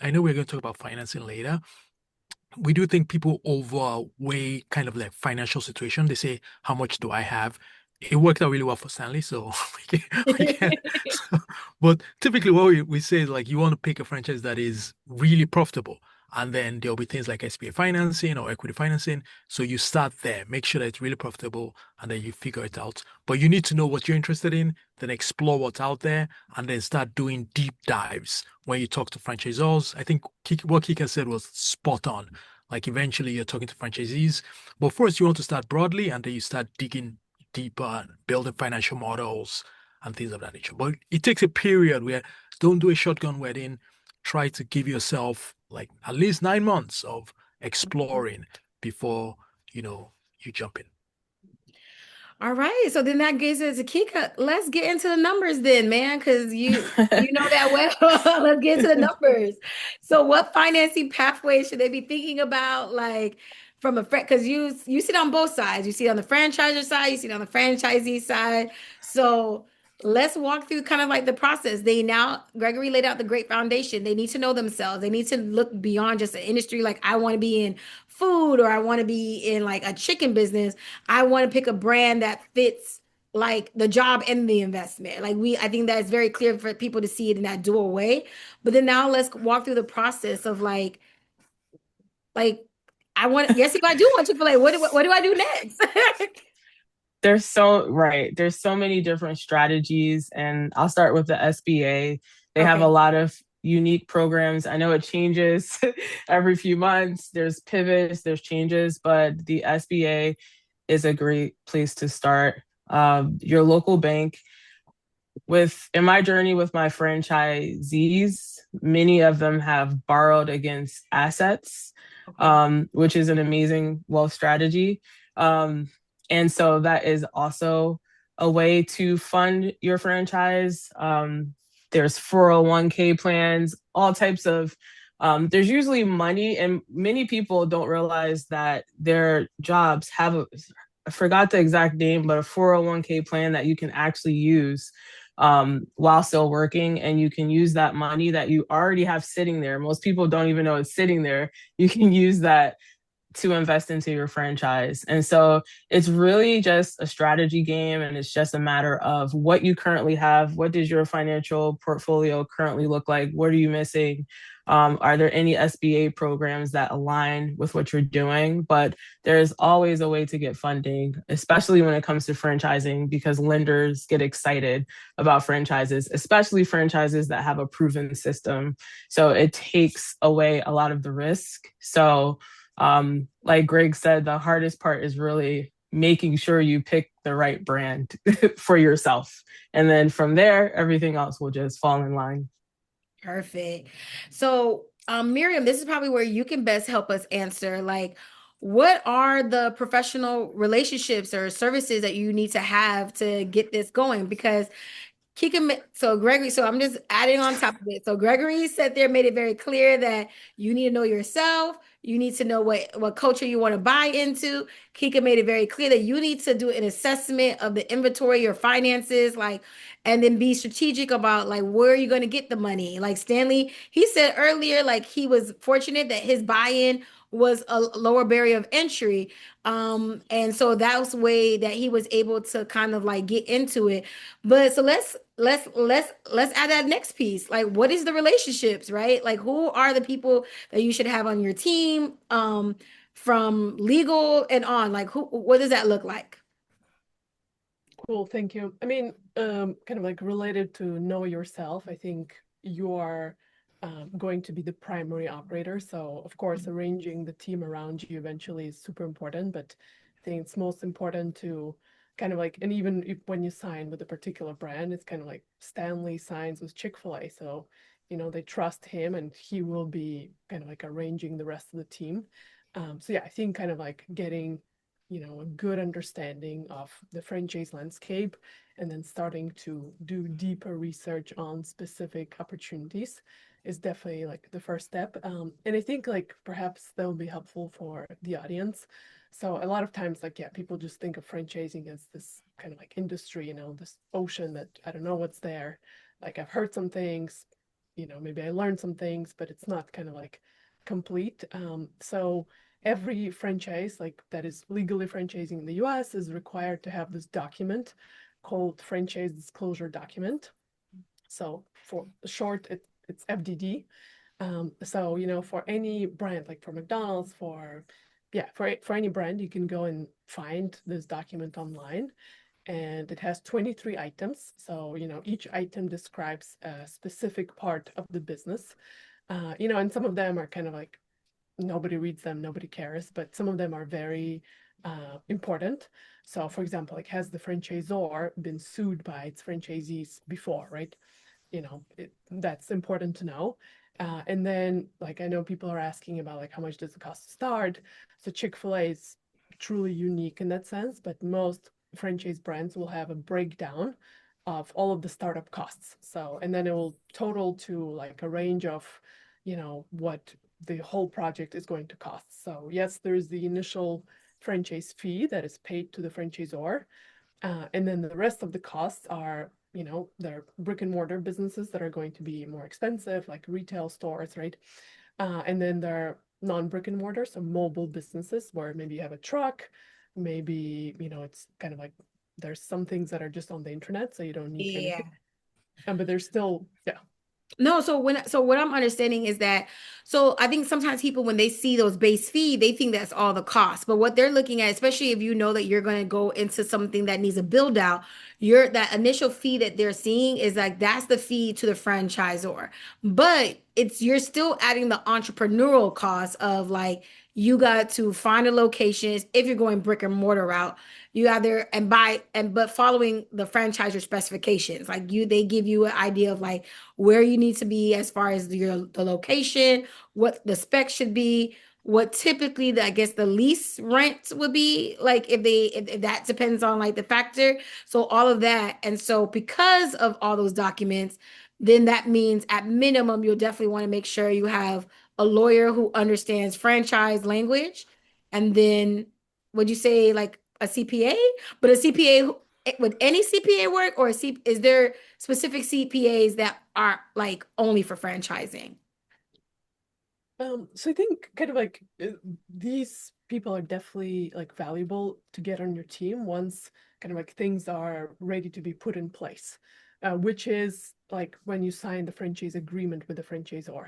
I know we're going to talk about financing later. We do think people overweigh kind of their financial situation. They say, how much do I have? It worked out really well for Stanley, so we can. But typically, what we say is like you want to pick a franchise that is really profitable, and then there'll be things like SBA financing or equity financing. So you start there, make sure that it's really profitable, and then you figure it out. But you need to know what you're interested in, then explore what's out there, and then start doing deep dives when you talk to franchisors. I think what Kika said was spot on. Like eventually you're talking to franchisees, but first you want to start broadly, and then you start digging deeper and building financial models and things of that nature. But it takes a period where don't do a shotgun wedding. Try to give yourself like at least 9 months of exploring before you jump in. All right. So then that gives us a kick. Let's get into the numbers then, man, because you know that well. Let's get into the numbers. So what financing pathway should they be thinking about? Like from a because you sit on both sides. You see on the franchisor side, you see on the franchisee side. So let's walk through kind of like the process. Gregory laid out the great foundation. They need to know themselves. They need to look beyond just an industry. Like I want to be in food or I want to be in like a chicken business. I want to pick a brand that fits like the job and the investment. I think that it's very clear for people to see it in that dual way. But then now let's walk through the process of like yes, if I do want Chick-fil-A, what do I do next? There's so many different strategies, and I'll start with the SBA. They have a lot of unique programs. I know it changes every few months. There's pivots, there's changes, but the SBA is a great place to start. Your local bank. In my journey with my franchisees, many of them have borrowed against assets, which is an amazing wealth strategy. And so that is also a way to fund your franchise. There's 401k plans, all types of, there's usually money, and many people don't realize that their jobs have I forgot the exact name, but a 401k plan that you can actually use while still working. And you can use that money that you already have sitting there. Most people don't even know it's sitting there. You can use that to invest into your franchise. And so it's really just a strategy game, and it's just a matter of what you currently have. What does your financial portfolio currently look like? What are you missing? Are there any SBA programs that align with what you're doing? But there's always a way to get funding, especially when it comes to franchising, because lenders get excited about franchises, especially franchises that have a proven system. So it takes away a lot of the risk. So like Greg said, the hardest part is really making sure you pick the right brand for yourself. And then from there, everything else will just fall in line. Perfect. So, Miriam, this is probably where you can best help us answer. Like, what are the professional relationships or services that you need to have to get this going? Because Gregory, so I'm just adding on top of it. So Gregory said there, made it very clear that you need to know yourself. You need to know what culture you want to buy into. Kika made it very clear that you need to do an assessment of the inventory, your finances, and then be strategic about like where are you going to get the money. Like Stanley, he said earlier, like he was fortunate that his buy-in was a lower barrier of entry. And so that was the way that he was able to kind of like get into it. But so let's add that next piece. Like, what is the relationships, right? Like, who are the people that you should have on your team, from legal and on? Like, what does that look like? Cool, thank you. I mean, kind of like related to know yourself, I think you are going to be the primary operator. So of course, arranging the team around you eventually is super important, but I think it's most important to kind of like, and even if when you sign with a particular brand, it's kind of like Stanley signs with Chick-fil-A. So, they trust him and he will be kind of like arranging the rest of the team. So yeah, I think kind of like getting, a good understanding of the franchise landscape and then starting to do deeper research on specific opportunities is definitely like the first step. And I think like perhaps that will be helpful for the audience. So a lot of times, like, yeah, people just think of franchising as this kind of like industry, this ocean that I don't know what's there. Like I've heard some things, maybe I learned some things, but it's not kind of like complete. So every franchise like that is legally franchising in the US is required to have this document called franchise disclosure document. So for short, it's FDD. So, for any brand, like for McDonald's, for any brand, you can go and find this document online. And it has 23 items. So, each item describes a specific part of the business. And some of them are kind of like nobody reads them, nobody cares, but some of them are very important. So, for example, like has the franchisor been sued by its franchisees before, right? That's important to know. And then, like, I know people are asking about like how much does it cost to start. So Chick-fil-A is truly unique in that sense, but most franchise brands will have a breakdown of all of the startup costs. So, and then it will total to like a range of, what the whole project is going to cost. So yes, there's the initial franchise fee that is paid to the franchisor. And then the rest of the costs are, they're brick and mortar businesses that are going to be more expensive, like retail stores, right? And then there are non-brick and mortar, so mobile businesses where maybe you have a truck, maybe, it's kind of like there's some things that are just on the internet, so you don't need Yeah. anything. But there's still, yeah. No, so what I'm understanding is that so I think sometimes people when they see those base fee, they think that's all the cost. But what they're looking at, especially if you know that you're going to go into something that needs a build out, your that initial fee that they're seeing is like that's the fee to the franchisor. But it's you're still adding the entrepreneurial cost of like you got to find a locations if you're going brick and mortar route. You either and buy and but following the franchisor specifications, like they give you an idea of like where you need to be as far as the location, what the specs should be, what typically I guess the lease rent would be like if that depends on like the factor. So all of that. And so because of all those documents, then that means at minimum you'll definitely want to make sure you have a lawyer who understands franchise language. And then would you say like a CPA? But a CPA would any CPA work or is there specific CPAs that are like only for franchising? So I think kind of like these people are definitely like valuable to get on your team once kind of like things are ready to be put in place, which is like when you sign the franchise agreement with the franchisor.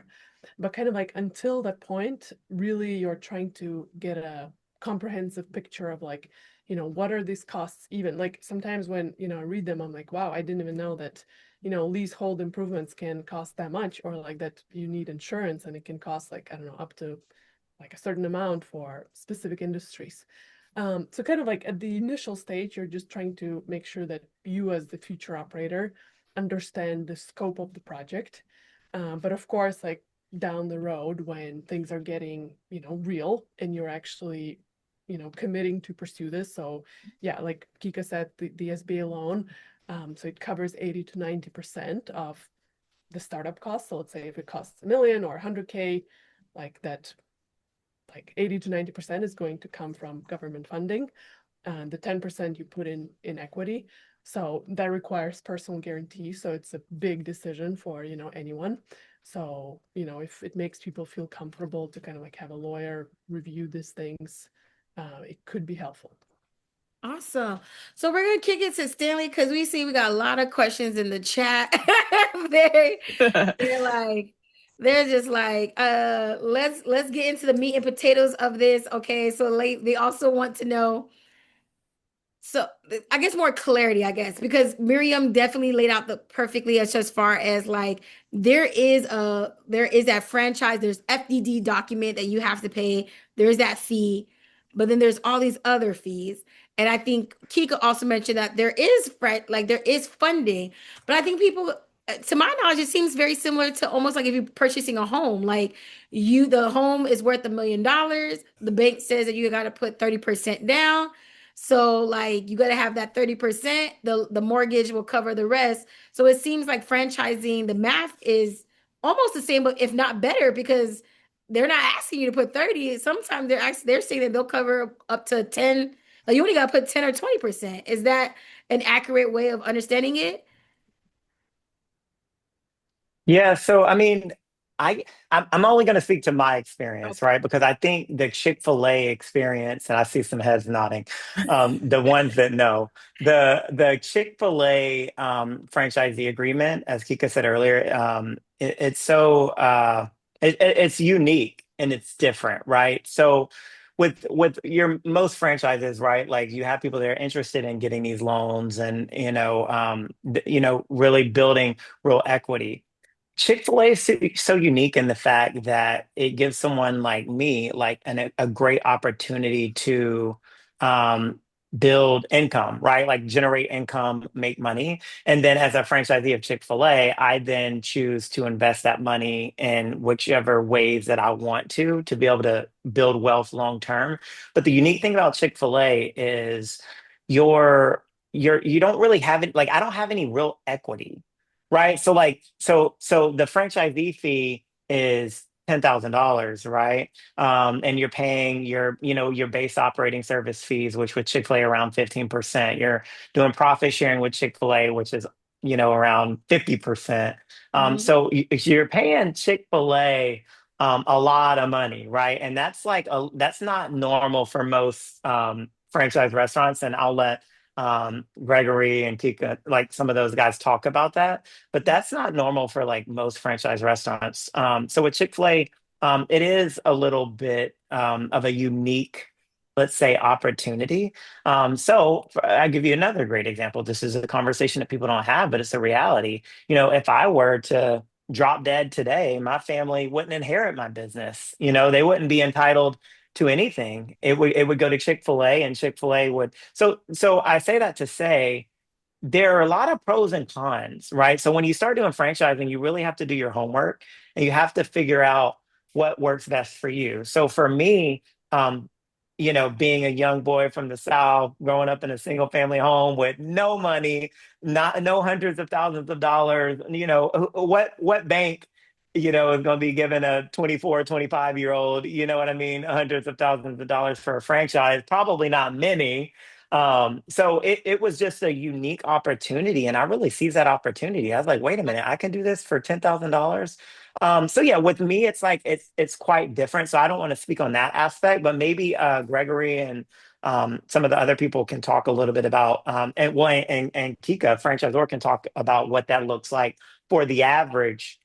But kind of like until that point, really you're trying to get a comprehensive picture of like, what are these costs even? Like sometimes when, I read them, I'm like, wow, I didn't even know that leasehold improvements can cost that much, or like that you need insurance and it can cost like, I don't know, up to like a certain amount for specific industries. So kind of like at the initial stage, you're just trying to make sure that you as the future operator understand the scope of the project. But of course, like down the road when things are getting, real and you're actually, committing to pursue this. So yeah, like Kika said, the SBA loan, so it covers 80 to 90% of the startup costs. So let's say if it costs a million or 100K, like that, like 80 to 90% is going to come from government funding. And the 10% you put in equity. So that requires personal guarantee. So it's a big decision for, anyone. So, if it makes people feel comfortable to kind of like have a lawyer review these things, it could be helpful. Awesome. So we're gonna kick it to Stanley because we see we got a lot of questions in the chat. they they're like they're just like let's get into the meat and potatoes of this. Okay, so like they also want to know So I guess more clarity, I guess, because Miriam definitely laid out the perfectly as far as like there is that franchise, there's FDD document that you have to pay, there's that fee, but then there's all these other fees. And I think Kika also mentioned that there is funding, but I think people, to my knowledge, it seems very similar to almost like if you're purchasing a home, like the home is worth $1 million. The bank says that you got to put 30% down. So like you got to have that 30%, the mortgage will cover the rest. So it seems like franchising, the math is almost the same, but if not better, because they're not asking you to put 30. Sometimes they're saying that they'll cover up to 10. Like you only got to put 10 or 20%. Is that an accurate way of understanding it? Yeah, so I mean, I'm only going to speak to my experience, Okay. right? Because I think the Chick-fil-A experience, and I see some heads nodding, the ones that know, the Chick-fil-A franchisee agreement, as Kika said earlier, it's so it's unique and it's different, right? So with your most franchises, right? Like you have people that are interested in getting these loans and really building real equity. Chick-fil-A is so unique in the fact that it gives someone like me like a great opportunity to um, build income, right? Like generate income, make money. And then as a franchisee of Chick-fil-A, I then choose to invest that money in whichever ways that I want to be able to build wealth long term. But the unique thing about Chick-fil-A is you don't really have it, like I don't have any real equity. Right. So so the franchisee fee is $10,000, right? And you're paying your base operating service fees, which with Chick-fil-A around 15%. You're doing profit sharing with Chick-fil-A, which is, around 50%. Mhm. So you're paying Chick-fil-A a lot of money, right? And that's not normal for most franchise restaurants. And I'll let Gregory and Kika, like some of those guys talk about that, but that's not normal for like most franchise restaurants. So with Chick-fil-A, it is a little bit of a unique, let's say, opportunity. I give you another great example. This is a conversation that people don't have, but it's a reality. If I were to drop dead today, my family wouldn't inherit my business. They wouldn't be entitled to anything. It would go to Chick-fil-A and Chick-fil-A would. So I say that to say there are a lot of pros and cons, right? So when you start doing franchising, you really have to do your homework and you have to figure out what works best for you. So for me, being a young boy from the South, growing up in a single family home with no money, not no hundreds of thousands of dollars, what bank, is going to be giving a 24, 25-year-old, you know what I mean, hundreds of thousands of dollars for a franchise? Probably not many. So it was just a unique opportunity, and I really seized that opportunity. I was like, wait a minute, I can do this for $10,000. So yeah, with me, it's like it's quite different. So I don't want to speak on that aspect, but maybe Gregory and some of the other people can talk a little bit about and Kika, franchisor, can talk about what that looks like for the average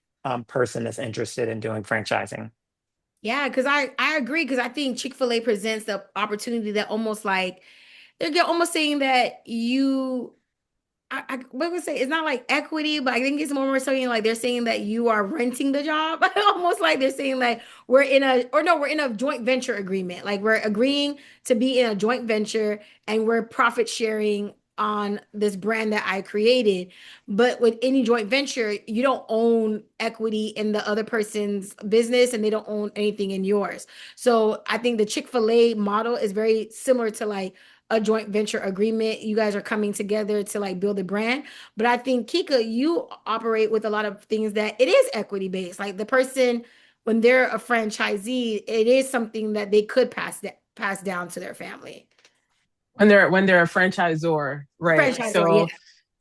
person that's interested in doing franchising. Yeah, because I agree because I think Chick-fil-A presents the opportunity that almost like they're almost saying that what would say it's not like equity, but I think it's more saying like they're saying that you are renting the job. Almost like they're saying like we're in a joint venture agreement. Like we're agreeing to be in a joint venture and we're profit sharing on this brand that I created. But with any joint venture, you don't own equity in the other person's business and they don't own anything in yours. So I think the Chick-fil-A model is very similar to like a joint venture agreement. You guys are coming together to like build a brand. But I think Kika, you operate with a lot of things that it is equity based. Like the person, when they're a franchisee, it is something that they could pass down to their family. When they're a franchisor, right? Franchisor,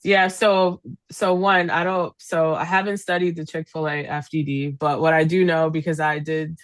yeah. So yeah, so I haven't studied the Chick-fil-A FDD, but what I do know, because I did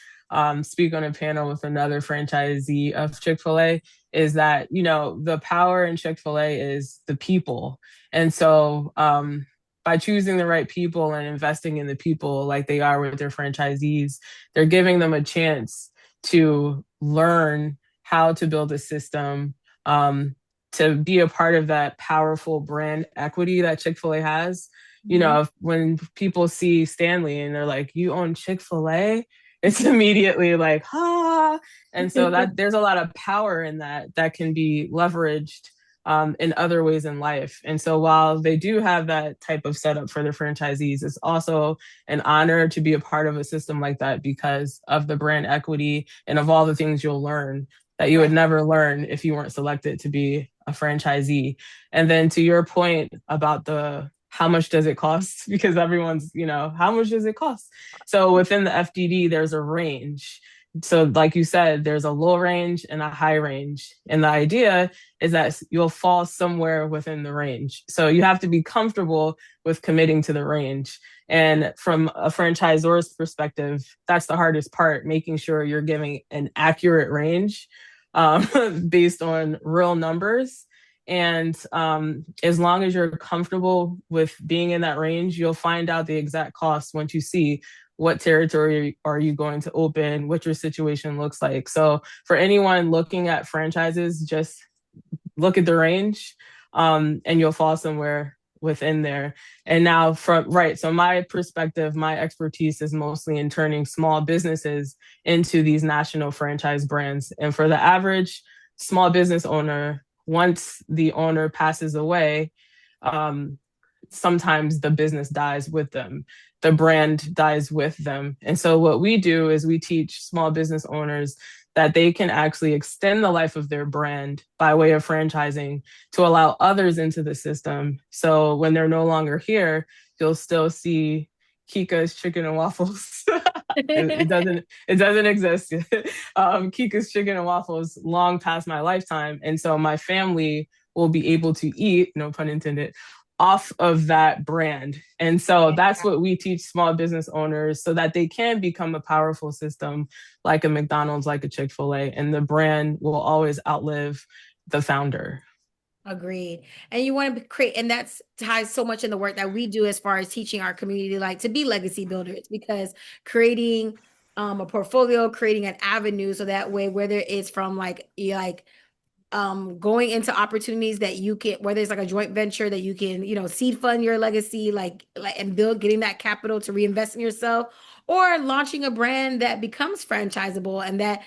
speak on a panel with another franchisee of Chick-fil-A, is that the power in Chick-fil-A is the people. And so by choosing the right people and investing in the people like they are with their franchisees, they're giving them a chance to learn how to build a system, um, to be a part of that powerful brand equity that Chick-fil-A has. You know, when people see Stanley and they're like, you own Chick-fil-A, it's immediately like, ah. And so that there's a lot of power in that can be leveraged in other ways in life. And so while they do have that type of setup for their franchisees, it's also an honor to be a part of a system like that because of the brand equity and of all the things you'll learn that you would never learn if you weren't selected to be a franchisee. And then to your point about the how much does it cost? Because everyone's, you know, how much does it cost? So within the FDD, there's a range. So like you said, there's a low range and a high range. And the idea is that you'll fall somewhere within the range. So you have to be comfortable with committing to the range. And from a franchisor's perspective, that's the hardest part, making sure you're giving an accurate range based on real numbers. And as long as you're comfortable with being in that range, you'll find out the exact cost once you see what territory are you going to open, what your situation looks like. So for anyone looking at franchises, just look at the range and you'll fall somewhere within there. And now so my perspective, my expertise is mostly in turning small businesses into these national franchise brands. And for the average small business owner, once the owner passes away, sometimes the business dies with them. The brand dies with them. And so what we do is we teach small business owners that they can actually extend the life of their brand by way of franchising to allow others into the system. So when they're no longer here, you'll still see Kika's Chicken and Waffles. it doesn't exist. Kika's Chicken and Waffles long past my lifetime. And so my family will be able to eat, no pun intended, off of that brand. And so that's what we teach small business owners so that they can become a powerful system like a McDonald's, like a Chick-fil-A, and the brand will always outlive the founder. Agreed. And you want to create, and that's ties so much in the work that we do as far as teaching our community, like to be legacy builders, because creating a portfolio, creating an avenue, so that way, whether it's from going into opportunities that you can, whether it's like a joint venture that you can, seed fund your legacy, and getting that capital to reinvest in yourself, or launching a brand that becomes franchisable, and that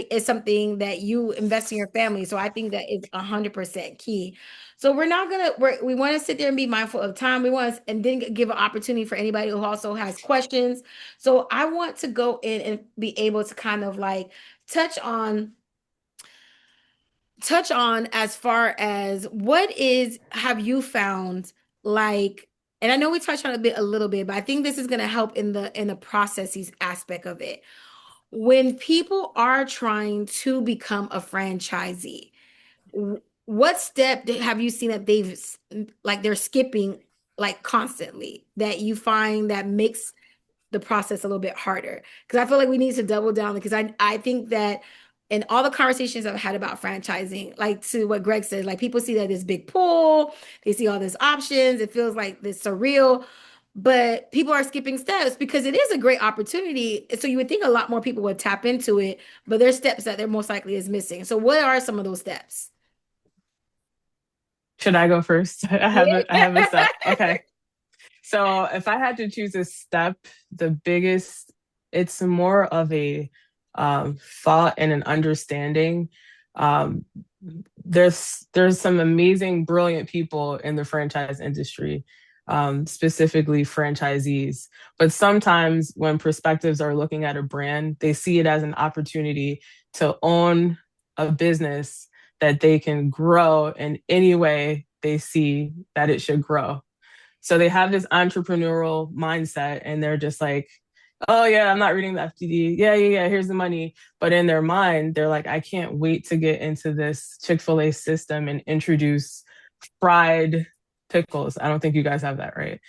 is something that you invest in your family. So I think that is 100% key. So we want to sit there and be mindful of time. We want to, and then give an opportunity for anybody who also has questions. So I want to go in and be able to kind of like touch on as far as have you found, like, and I know we touched on a little bit, but I think this is going to help in the processes aspect of it. When people are trying to become a franchisee, what step have you seen that they're skipping like constantly, that you find that makes the process a little bit harder? Because I feel like we need to double down, because I think that in all the conversations I've had about franchising, like to what Greg said, like people see that this big pool, they see all these options, it feels like this surreal, but people are skipping steps because it is a great opportunity. So you would think a lot more people would tap into it, but there's steps that they're most likely is missing. So what are some of those steps? Should I go first? I have a step. Okay. So if I had to choose a step, the biggest, it's more of a thought and an understanding. There's some amazing, brilliant people in the franchise industry, specifically franchisees. But sometimes when perspectives are looking at a brand, they see it as an opportunity to own a business that they can grow in any way they see that it should grow. So they have this entrepreneurial mindset and they're just like, oh yeah, I'm not reading the FDD. Yeah, here's the money. But in their mind, they're like, I can't wait to get into this Chick-fil-A system and introduce fried pickles. I don't think you guys have that, right?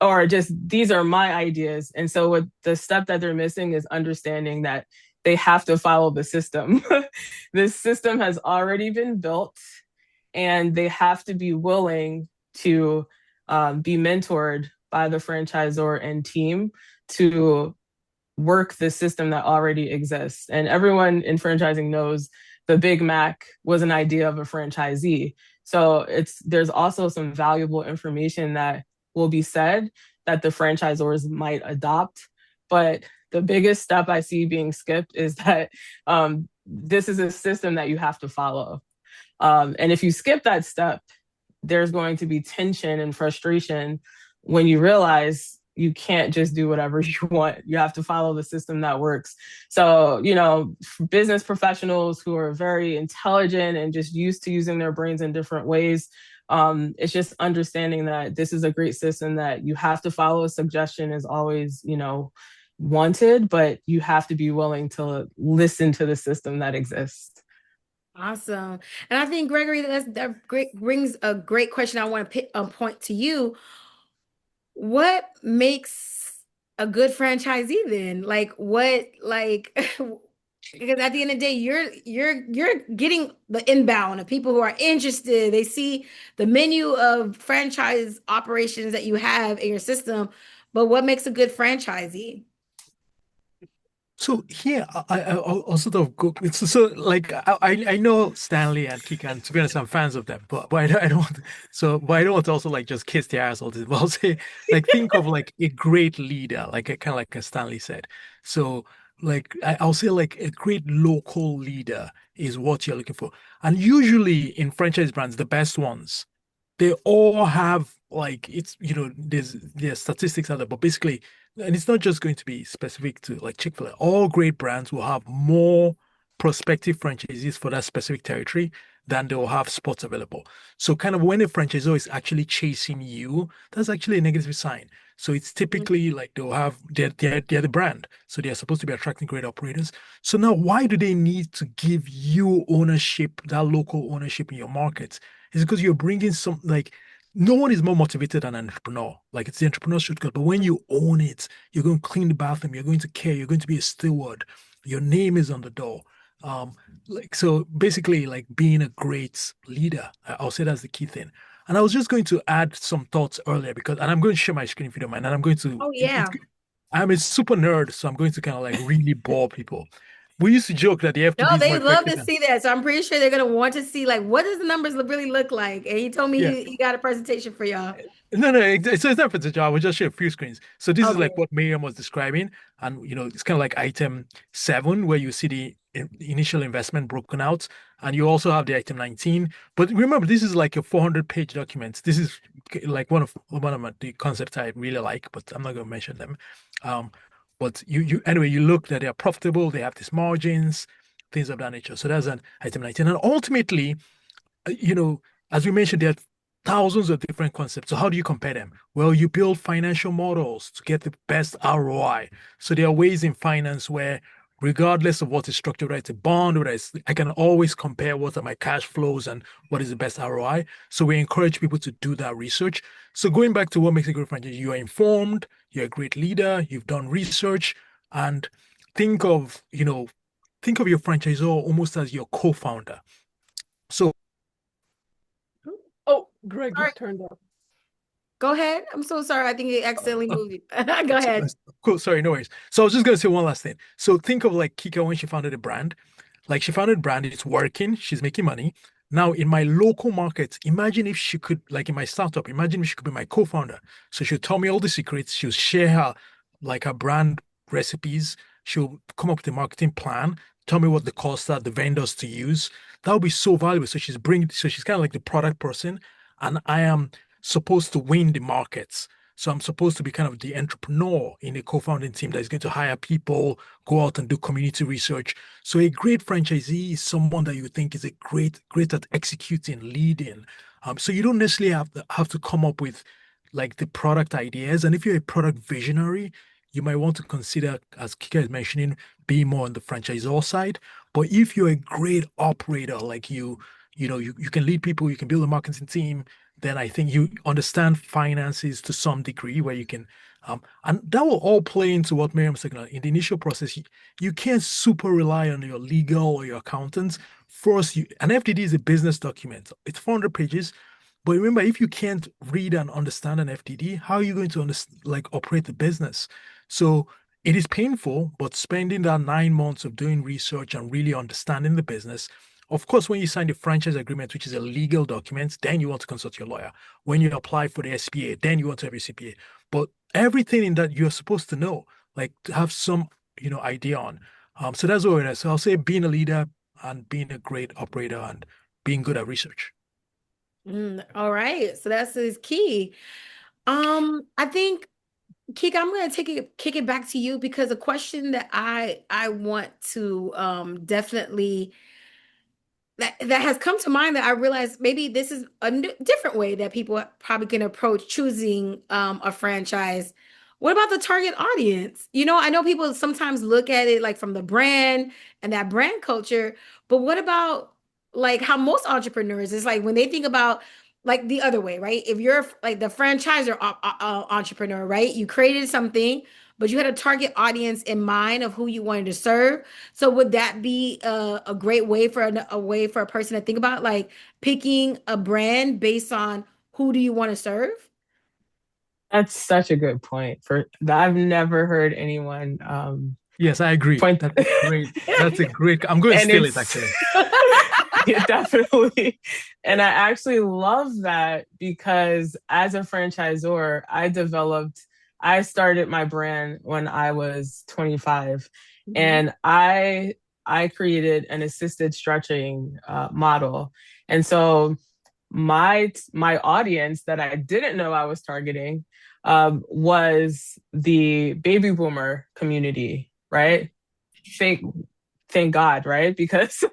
Or just, these are my ideas. And so what the step that they're missing is understanding that they have to follow the system. This system has already been built and they have to be willing to be mentored by the franchisor and team to work the system that already exists. And everyone in franchising knows the Big Mac was an idea of a franchisee. So there's also some valuable information that will be said that the franchisors might adopt. But the biggest step I see being skipped is that this is a system that you have to follow. And if you skip that step, there's going to be tension and frustration when you realize you can't just do whatever you want. You have to follow the system that works. So, business professionals who are very intelligent and just used to using their brains in different ways, it's just understanding that this is a great system that you have to follow. A suggestion is always, wanted, but you have to be willing to listen to the system that exists. Awesome. And I think, Gregory, that brings a great question. I want to point to you. What makes a good franchisee then? Because at the end of the day, you're getting the inbound of people who are interested. They see the menu of franchise operations that you have in your system, but what makes a good franchisee? So here, I'll sort of go. So like I know Stanley and Kika, and to be honest, I'm fans of them. But I don't want but I don't want to also like just kiss their ass all this. But I'll say like think of like a great leader, like a kind of like a Stanley said. So like I'll say like a great local leader is what you're looking for. And usually in franchise brands, the best ones, they all have like there's statistics out there, but basically, and it's not just going to be specific to like Chick-fil-A. All great brands will have more prospective franchisees for that specific territory than they will have spots available. So kind of when a franchisor is actually chasing you, that's actually a negative sign. So it's typically like they're the brand. So they're supposed to be attracting great operators. So now why do they need to give you ownership, that local ownership in your market? It's because you're bringing some like no one is more motivated than an entrepreneur. Like it's the entrepreneur's shortcut. But when you own it, you're going to clean the bathroom, you're going to care, you're going to be a steward. Your name is on the door. Like so basically like being a great leader. I'll say that's the key thing. And I was just going to add some thoughts earlier and I'm going to share my screen if you don't mind. And I'm going to Oh, yeah. I'm a super nerd, so I'm going to kind of like really bore people. We used to joke that the No, FTD is more they love effective to than see that. So I'm pretty sure they're going to want to see like what does the numbers really look like? And he told me yeah. he got a presentation for y'all. No, it's not for the job. We'll just share a few screens. So this is Okay. like what Miriam was describing, and it's kind of like item 7 where you see the initial investment broken out, and you also have the item 19. But remember, this is like a 400-page document. This is like one of the concepts I really like, but I'm not going to mention them. But you anyway, you look that they are profitable, they have these margins, things of that nature. So that's an item 19, and ultimately you know, as we mentioned, there are thousands of different concepts. So how do you compare them? Well, you build financial models to get the best ROI. So there are ways in finance where, regardless of what is structured, whether it's a bond, I can always compare what are my cash flows and what is the best ROI. So we encourage people to do that research. So going back to what makes a great franchise, you are informed, you're a great leader, you've done research, and think of, think of your franchisor almost as your co-founder. So Oh, Greg, you Sorry. turned up. Go ahead. I'm so sorry. I think he accidentally moved you. Go ahead. Cool. Sorry, no worries. So I was just going to say one last thing. So think of like Kika when she founded a brand. Like she founded a brand, it's working, she's making money. Now in my local market, imagine if she could, like in my startup, imagine if she could be my co-founder. So she'll tell me all the secrets. She'll share her brand recipes. She'll come up with a marketing plan, tell me what the costs are, the vendors to use. That would be so valuable. So she's kind of like the product person, and I am supposed to win the markets. So I'm supposed to be kind of the entrepreneur in a co-founding team that is going to hire people, go out and do community research. So a great franchisee is someone that you think is great at executing, leading. So you don't necessarily have to come up with like the product ideas. And if you're a product visionary, you might want to consider, as Kika is mentioning, being more on the franchisor side. But if you're a great operator, like you can lead people, you can build a marketing team, then I think you understand finances to some degree where you can, and that will all play into what Miriam's talking about. In the initial process, you can't super rely on your legal or your accountants. First, an FDD is a business document. It's 400 pages. But remember, if you can't read and understand an FDD, how are you going to operate the business? So it is painful, but spending that 9 months of doing research and really understanding the business Of course, when you sign the franchise agreement, which is a legal document, then you want to consult your lawyer. When you apply for the SPA, then you want to have your CPA. But everything in that you're supposed to know, like to have some, idea on. So that's what it is. So I'll say being a leader and being a great operator and being good at research. All right. So that's his key. I think Kika, I'm gonna kick it back to you because a question that I want to definitely that has come to mind that I realized maybe this is a different way that people probably can approach choosing a franchise. What about the target audience? I know people sometimes look at it like from the brand and that brand culture, but what about like how most entrepreneurs is like when they think about like the other way, right? If you're like the franchisor entrepreneur, right? You created something, but you had a target audience in mind of who you wanted to serve. So would that be a great way for a way for a person to think about like picking a brand based on who do you want to serve? That's such a good point. I've never heard anyone Yes, I agree. point. That's great. That's a great. I'm going to And steal it it's actually. yeah, definitely. And I actually love that because as a franchisor, I started my brand when I was 25, Mhm. and I created an assisted stretching model. And so my audience that I didn't know I was targeting was the baby boomer community, right? Thank thank God, right? Because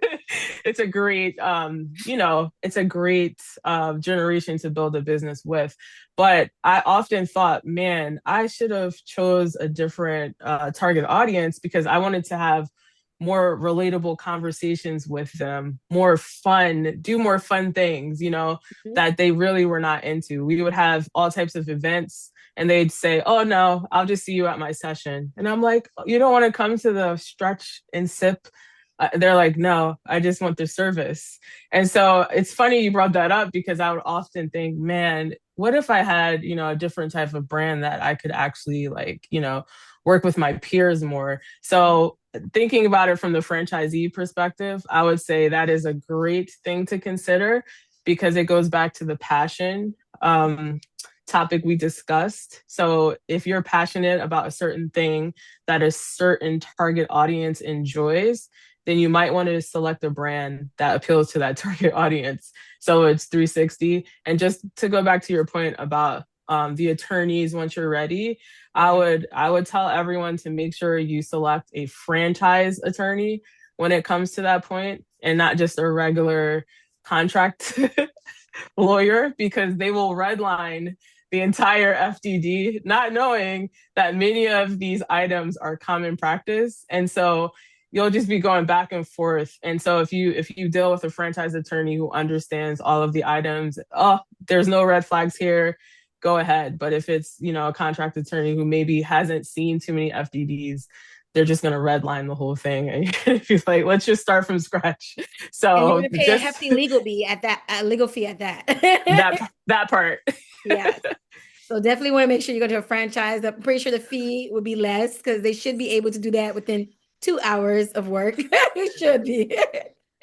it's a great it's a great generation to build a business with. But I often thought, man, I should have chose a different target audience because I wanted to have more relatable conversations with them, do more fun things, that they really were not into. We would have all types of events and they'd say, "Oh no, I'll just see you at my session." And I'm like, "You don't want to come to the stretch and sip?" They're like, "No, I just want the service." And so it's funny you brought that up because I would often think, man, what if I had, a different type of brand that I could actually like, work with my peers more. So thinking about it from the franchisee perspective, I would say that is a great thing to consider because it goes back to the passion topic we discussed. So if you're passionate about a certain thing that a certain target audience enjoys, then you might want to select a brand that appeals to that target audience. So it's 360. And just to go back to your point about the attorneys once you're ready, I would tell everyone to make sure you select a franchise attorney when it comes to that point and not just a regular contract lawyer because they will redline the entire FDD, not knowing that many of these items are common practice. And so you'll just be going back and forth. And so if you deal with a franchise attorney who understands all of the items, oh, there's no red flags here, go ahead. But if it's, a contract attorney who maybe hasn't seen too many FDDs, they're just going to redline the whole thing. And you're going to be like, let's just start from scratch. And you're So going to pay a just hefty legal fee at that. that part. Yeah. So definitely want to make sure you go to a franchise. I'm pretty sure the fee would be less because they should be able to do that within 2 hours of work. It should be.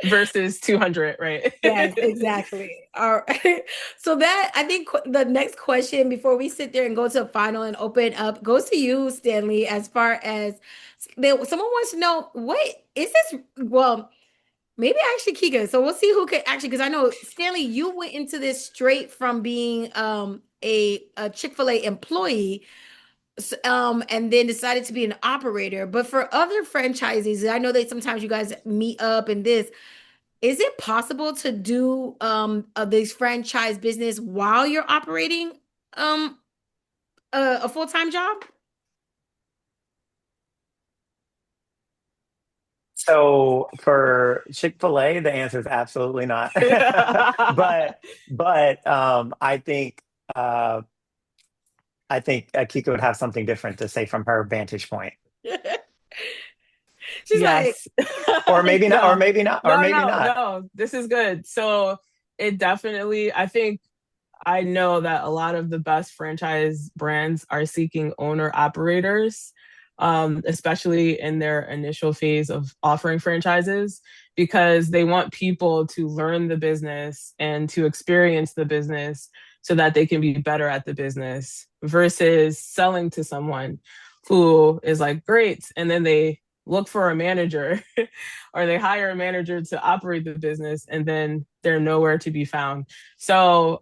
Versus 200, right? Yes, exactly. All right. So that I think the next question before we sit there and go to a final and open up goes to you, Stanley, as far as someone wants to know what is this? Well, maybe actually Kika. So we'll see who could actually, because I know Stanley, you went into this straight from being a Chick-fil-A employee, and then decided to be an operator. But for other franchisees, I know that sometimes you guys meet up and this. Is it possible to do this franchise business while you're operating um a full-time job? So for Chick-fil-A, the answer is absolutely not. But uh, I think Kika would have something different to say from her vantage point, She's like, Yes. or maybe not, or No, maybe not, or no, maybe no, not. no. This is good. So it definitely, I think I know that a lot of the best franchise brands are seeking owner operators. especially in their initial phase of offering franchises, because they want people to learn the business and to experience the business so that they can be better at the business versus selling to someone who is like, great. And then they look for a manager or they hire a manager to operate the business and then they're nowhere to be found. So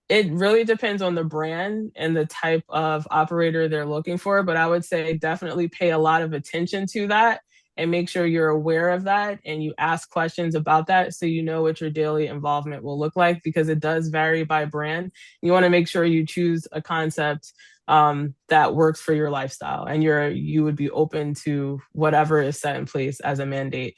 it really depends on the brand and the type of operator they're looking for. But I would say definitely pay a lot of attention to that and make sure you're aware of that and you ask questions about that so you know what your daily involvement will look like, because it does vary by brand. You want to make sure you choose a concept that works for your lifestyle and you would be open to whatever is set in place as a mandate.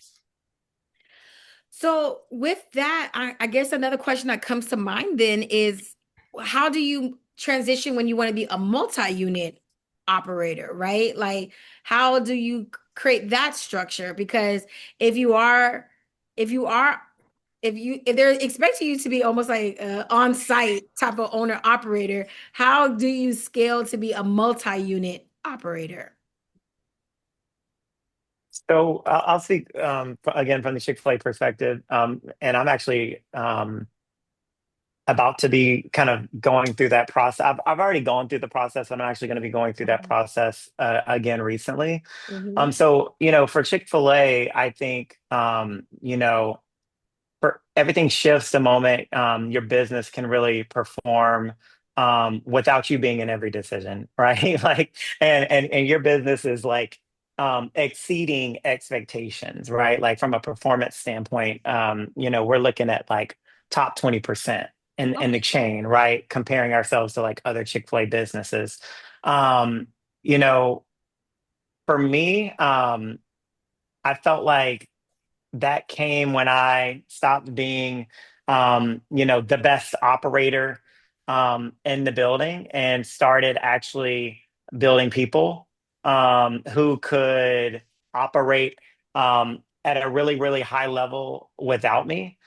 So with that, I guess another question that comes to mind then is, how do you transition when you want to be a multi-unit operator, right? Like, how do you create that structure? Because if you are, if you are, if they're expecting you to be almost like on-site type of owner operator, how do you scale to be a multi-unit operator? So I'll speak again from the Chick-fil-A perspective, and I'm actually about to be kind of going through that process. I've already gone through the process, and I'm actually going to be going through that process again recently. Mhm. So for Chick-fil-A, I think for everything shifts the moment your business can really perform without you being in every decision, right? Like, and your business is like exceeding expectations, right? Like from a performance standpoint, we're looking at like top 20% in the Okay. chain, right? Comparing ourselves to like other Chick-fil-A businesses. Um, you know, for me, I felt like that came when I stopped being, the best operator in the building and started actually building people who could operate at a really, really high level without me.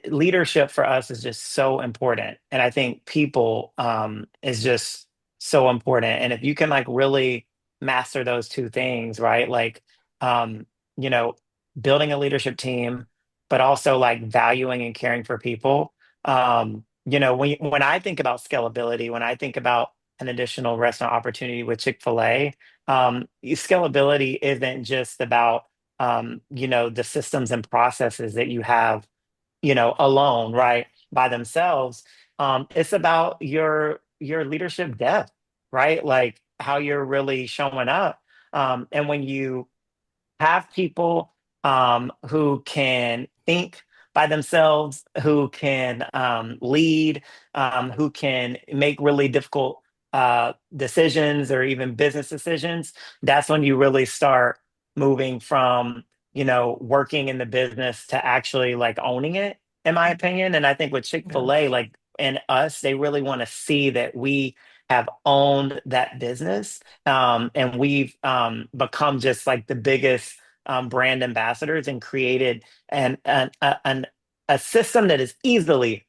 Leadership for us is just so important, and I think people is just so important. And if you can like really master those two things, right? Like, um, you know building a leadership team, but also like valuing and caring for people. When I think about scalability, when I think about an additional restaurant opportunity with Chick-fil-A, scalability isn't just about the systems and processes that you have, alone, right, by themselves. It's about your leadership depth, right? Like how you're really showing up. And when you have people who can think by themselves, who can lead, who can make really difficult decisions or even business decisions. That's when you really start moving from, working in the business to actually like owning it, in my opinion. And I think with Yeah. Chick-fil-A, like, and us, they really want to see that we have owned that business and we've become just like the biggest brand ambassadors and created a system that is easily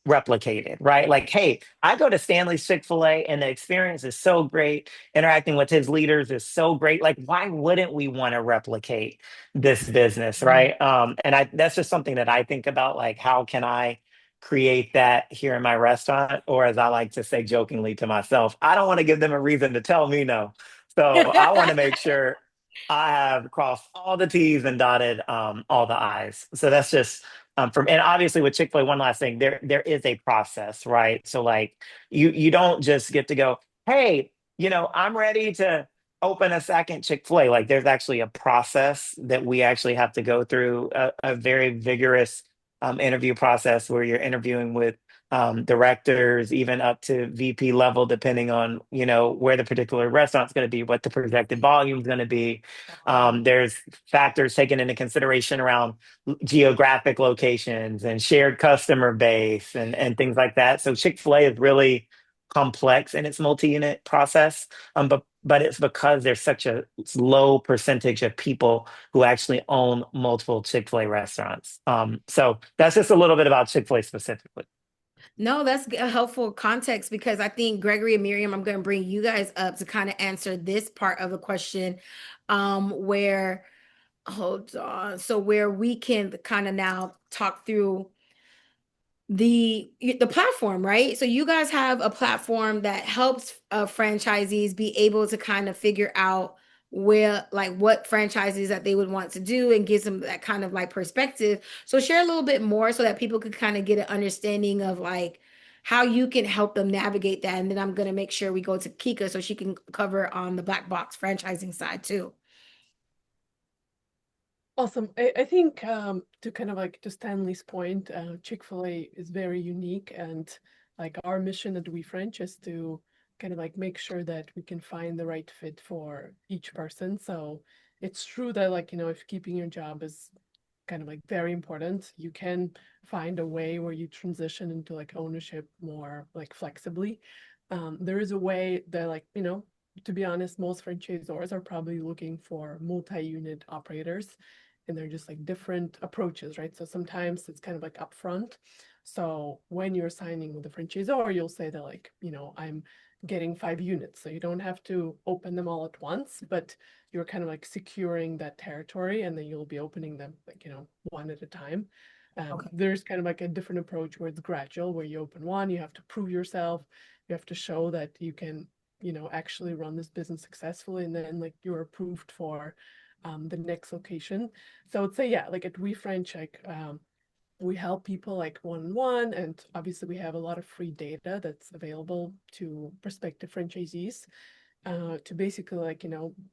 replicated, right? Like, hey, I go to Stanley's Chick-fil-A and the experience is so great. Interacting with his leaders is so great. Like, why wouldn't we want to replicate this business, right? And that's just something that I think about, like, how can I create that here in my restaurant? Or as I like to say jokingly to myself, I don't want to give them a reason to tell me no. So I want to make sure I have crossed all the T's and dotted all the I's. So that's just and obviously with Chick-fil-A, one last thing, there is a process, right? So like you don't just get to go, hey, I'm ready to open a second Chick-fil-A. Like there's actually a process that we actually have to go through, a very vigorous interview process where you're interviewing with directors, even up to VP level, depending on where the particular restaurant's going to be, what the projected volume is going to be. There's factors taken into consideration around geographic locations and shared customer base and things like that. So Chick-fil-A is really complex in its multi-unit process, but it's because there's such a low percentage of people who actually own multiple Chick-fil-A restaurants. So that's just a little bit about Chick-fil-A specifically. No, that's a helpful context because I think Gregory and Miriam, I'm going to bring you guys up to kind of answer this part of the question, where hold on, so where we can kind of now talk through the platform, right? So you guys have a platform that helps franchisees be able to kind of figure out where like what franchises that they would want to do and gives them that kind of like perspective. So share a little bit more so that people could kind of get an understanding of like how you can help them navigate that. And then I'm going to make sure we go to Kika so she can cover on the black box franchising side too. Awesome. I think to kind of like to Stanley's point, Chick-fil-A is very unique, and like our mission at WeFrench is to kind of like make sure that we can find the right fit for each person. So it's true that like, if keeping your job is kind of like very important, you can find a way where you transition into like ownership more like flexibly. There is a way that like, to be honest, most franchisors are probably looking for multi-unit operators, and they're just like different approaches, right? So sometimes it's kind of like upfront. So when you're signing with a franchisor, you'll say that like, I'm getting 5 units. So you don't have to open them all at once, but you're kind of like securing that territory, and then you'll be opening them like, one at a time. Okay. There's kind of like a different approach where it's gradual, where you open one, you have to prove yourself, you have to show that you can, actually run this business successfully, and then like you're approved for the next location. So I would say, yeah, like at WeFrench, like we help people like one-on-one, and obviously we have a lot of free data that's available to prospective franchisees to basically like,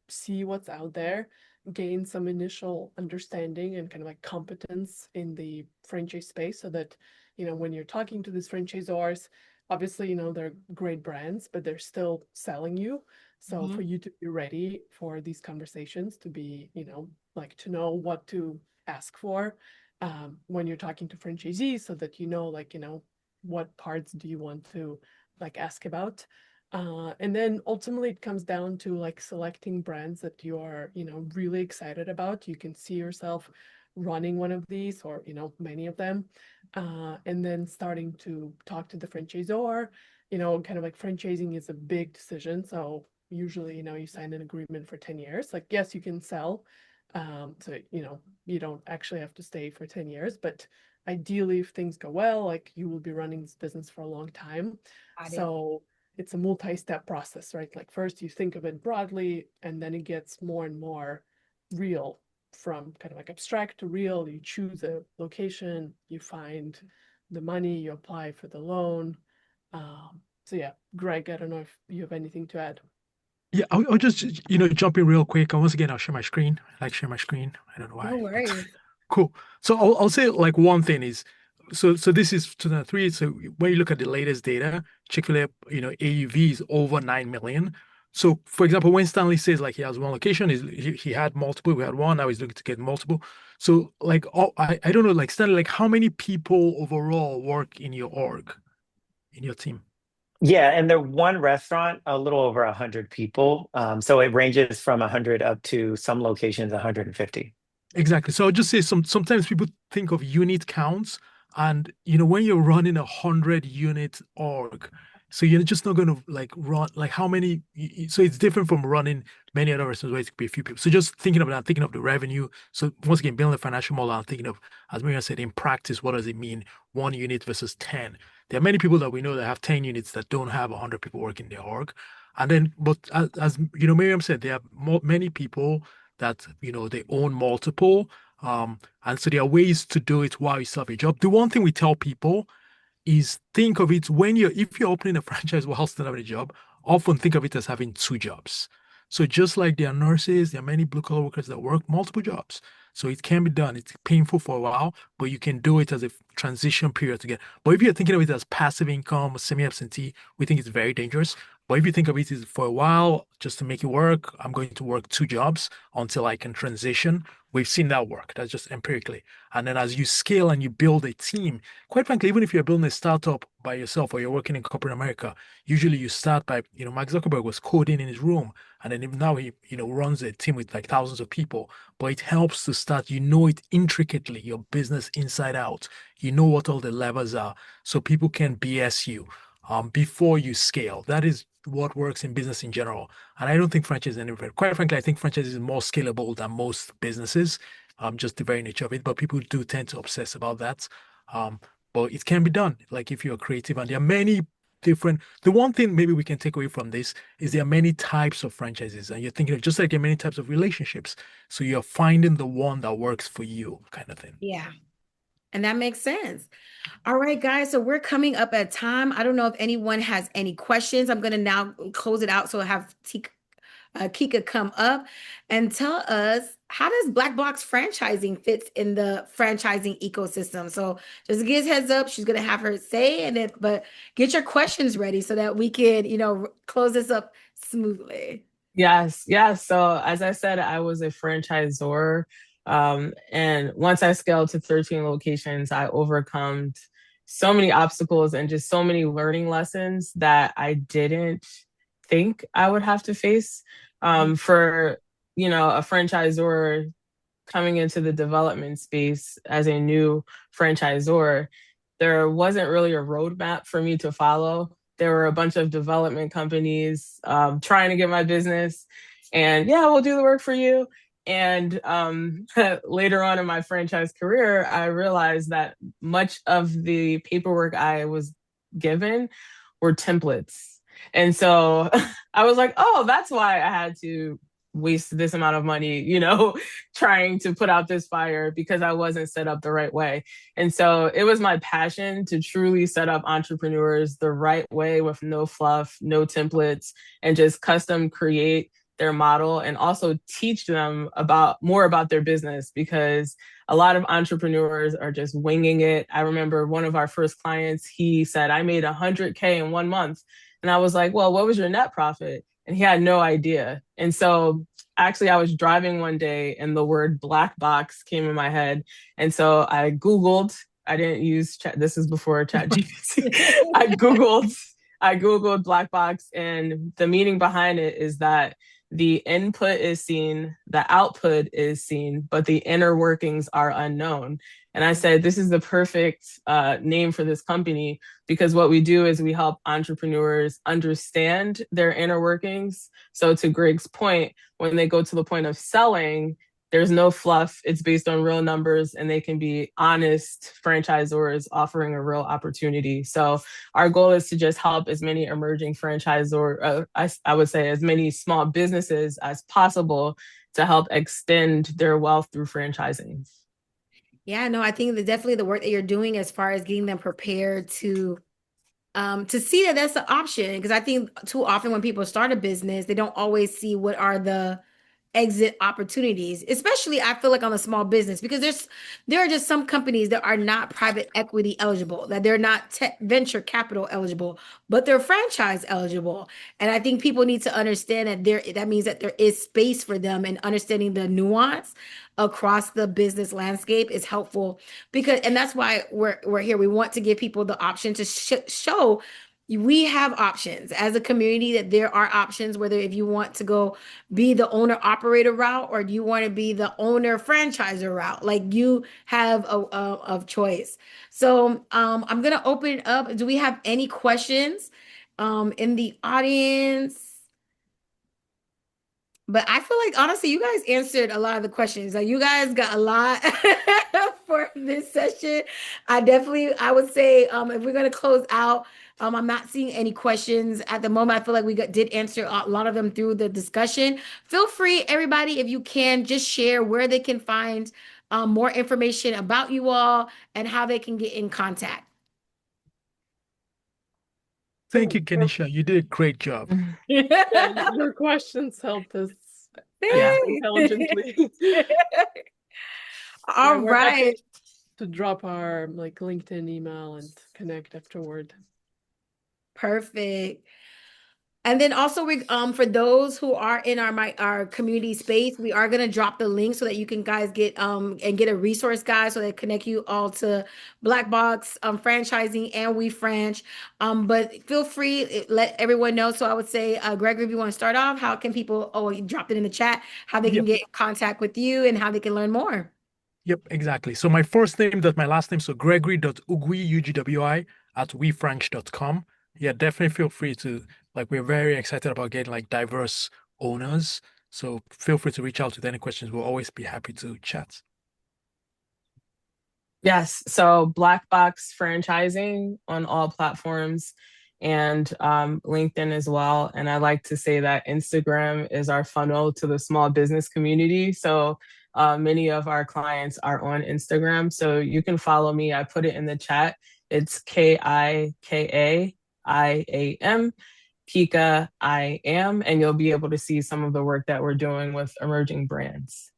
see what's out there, gain some initial understanding and kind of like competence in the franchise space, so that, when you're talking to these franchisors, obviously, they're great brands, but they're still selling you. So for you to be ready for these conversations, to be, like to know what to ask for when you're talking to franchisees, so that like, what parts do you want to like ask about. And then ultimately it comes down to like selecting brands that you are, really excited about. You can see yourself running one of these, or, many of them. And then starting to talk to the franchisor, kind of like franchising is a big decision. So usually, you sign an agreement for 10 years. Like, yes, you can sell. So, you don't actually have to stay for 10 years, but ideally, if things go well, like you will be running this business for a long time. Got it. So it's a multi-step process, right? Like first you think of it broadly, and then it gets more and more real, from kind of like abstract to real. You choose a location, you find the money, you apply for the loan. So yeah, Greg, I don't know if you have anything to add. Yeah, I'll just jump in real quick. And once again, I'll share my screen. I like share my screen. I don't know No why, but worries. cool. So I'll say like one thing is, so this is 2003. So when you look at the latest data, Chick-fil-A, AUV is over 9 million. So for example, when Stanley says like he has one location, he had multiple, we had one, now he's looking to get multiple. So like I don't know, like Stanley, like how many people overall work in your org, in your team? Yeah, and the one restaurant, a little over 100 people. So it ranges from 100 up to some locations 150. Exactly. So I'll just say sometimes people think of unit counts, and when you're running 100 unit org, so you're just not going to like run like how many. So it's different from running many other restaurants where it could be a few people. So just thinking of that, thinking of the revenue. So once again, building the financial model, I'm thinking of, as Miriam said, in practice, what does it mean? 1 unit versus 10. There are many people that we know that have 10 units that don't have 100 people working their org. And then, but as Miriam said, there are many people that they own multiple, and so there are ways to do it while you still have a job. The one thing we tell people is think of it when if you're opening a franchise while still having a job, often think of it as having 2 jobs. So just like there are nurses, there are many blue collar workers that work multiple jobs. So it can be done. It's painful for a while, but you can do it as a transition period to get. But if you're thinking of it as passive income, semi-absentee, we think it's very dangerous. But if you think of it as for a while, just to make it work, I'm going to work 2 jobs until I can transition. We've seen that work. That's just empirically. And then as you scale and you build a team, quite frankly, even if you're building a startup by yourself or you're working in corporate America, usually you start by, Mark Zuckerberg was coding in his room. And then now he, runs a team with like thousands of people. But it helps to start, it intricately, your business inside out. You know what all the levers are. So people can BS you before you scale. That is what works in business in general. And I don't think franchise is anywhere. Quite frankly, I think franchise is more scalable than most businesses, just the very nature of it. But people do tend to obsess about that. Um, but it can be done, like if you're creative, and there are many different. The one thing maybe we can take away from this is there are many types of franchises, and you're thinking of just like there are many types of relationships. So you're finding the one that works for you, kind of thing. Yeah. And that makes sense. All right, guys. So we're coming up at time. I don't know if anyone has any questions. I'm going to now close it out. So I have Kika come up and tell us, how does Black Box franchising fits in the franchising ecosystem? So just to give heads up, she's going to have her say, but get your questions ready so that we can, close this up smoothly. Yes, yes. So as I said, I was a franchisor. And once I scaled to 13 locations, I overcome so many obstacles and just so many learning lessons that I didn't think I would have to face. For, a franchisor coming into the development space as a new franchisor, there wasn't really a roadmap for me to follow. There were a bunch of development companies trying to get my business, and yeah, we'll do the work for you. And later on in my franchise career, I realized that much of the paperwork I was given were templates. And so I was like, oh, that's why I had to waste this amount of money, trying to put out this fire because I wasn't set up the right way. And so it was my passion to truly set up entrepreneurs the right way with no fluff, no templates, and just custom create their model and also teach them more about their business, because a lot of entrepreneurs are just winging it. I remember one of our first clients, he said, I made 100K in 1 month. And I was like, well, what was your net profit? And he had no idea. And so actually I was driving one day and the word black box came in my head. And so I Googled, I didn't use chat. This is before ChatGPT. I Googled black box, and the meaning behind it is that the input is seen, the output is seen, but the inner workings are unknown. And I said, this is the perfect name for this company, because what we do is we help entrepreneurs understand their inner workings. So to Greg's point, when they go to the point of selling, there's no fluff. It's based on real numbers, and they can be honest franchisors offering a real opportunity. So our goal is to just help as many emerging franchisor, I would say as many small businesses as possible to help extend their wealth through franchising. Yeah, no, I think that definitely the work that you're doing as far as getting them prepared to see that that's an option. Because I think too often when people start a business, they don't always see what are the exit opportunities, especially I feel like on a small business, because there are just some companies that are not private equity eligible, that they're not venture capital eligible, but they're franchise eligible. And I think people need to understand that means that there is space for them, and understanding the nuance across the business landscape is helpful, and that's why we're here. We want to give people the option to show we have options as a community, that there are options, whether if you want to go be the owner operator route, or do you want to be the owner franchisor route, like you have of choice. So I'm going to open it up. Do we have any questions in the audience? But I feel like honestly, you guys answered a lot of the questions. Like, you guys got a lot for this session. I would say, if we're gonna close out, I'm not seeing any questions at the moment. I feel like did answer a lot of them through the discussion. Feel free, everybody, if you can, just share where they can find more information about you all and how they can get in contact. Thank you, Kenisha. You did a great job. Yeah, your questions helped us intelligently. All We're happy right. to drop our LinkedIn email and connect afterward. Perfect. And then also we for those who are in our community space, we are gonna drop the link so that you can guys get and get a resource guide so that connect you all to Black Box franchising and We Franch. But feel free, let everyone know. So I would say, Gregory, if you want to start off, how can people, oh, you dropped it in the chat, how they can Yep. get in contact with you and how they can learn more. Yep, exactly. So my first name dot my last name, so gregory.ugwi, UGWI, at wefranch.com. Yeah, definitely feel free to, like, we're very excited about getting like diverse owners. So feel free to reach out with any questions. We'll always be happy to chat. Yes. So Black Box Franchising on all platforms and LinkedIn as well. And I like to say that Instagram is our funnel to the small business community. So many of our clients are on Instagram. So you can follow me. I put it in the chat. It's KIKAIAM, Kika I am, and you'll be able to see some of the work that we're doing with emerging brands.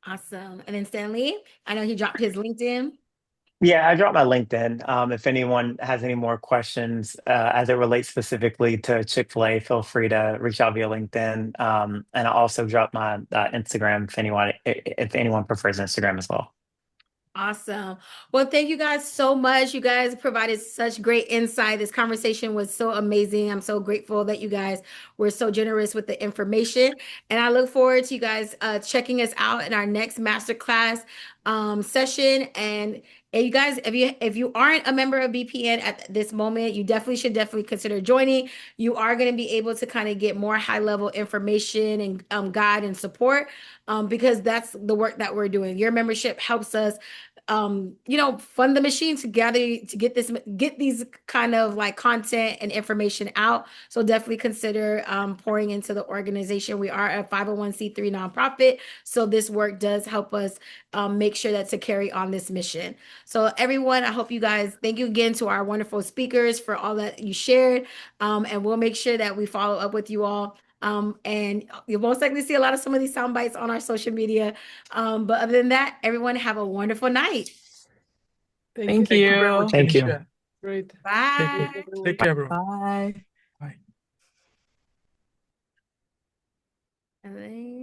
Awesome. And then Stanley, I know he dropped his LinkedIn. Yeah, I dropped my LinkedIn. If anyone has any more questions as it relates specifically to Chick-fil-A, feel free to reach out via LinkedIn. And I also dropped my Instagram if anyone prefers Instagram as well. Awesome. Well, thank you guys so much. You guys provided such great insight. This conversation was so amazing. I'm so grateful that you guys were so generous with the information. And I look forward to you guys checking us out in our next masterclass session. And you guys, if you aren't a member of BPN at this moment, you definitely consider joining. You are going to be able to kind of get more high level information and guide and support because that's the work that we're doing. Your membership helps us fund the machine to get these kind of like content and information out. So definitely consider pouring into the organization. We are a 501c3 nonprofit, so this work does help us make sure that to carry on this mission. So everyone, I hope you guys, thank you again to our wonderful speakers for all that you shared, and we'll make sure that we follow up with you all. And you'll most likely see a lot of some of these sound bites on our social media. But other than that, everyone have a wonderful night. Thank Thank you very you. much, Thank you. Kanisha. Great. Take Bye. care. Take care, everyone. Bye. Bye. And then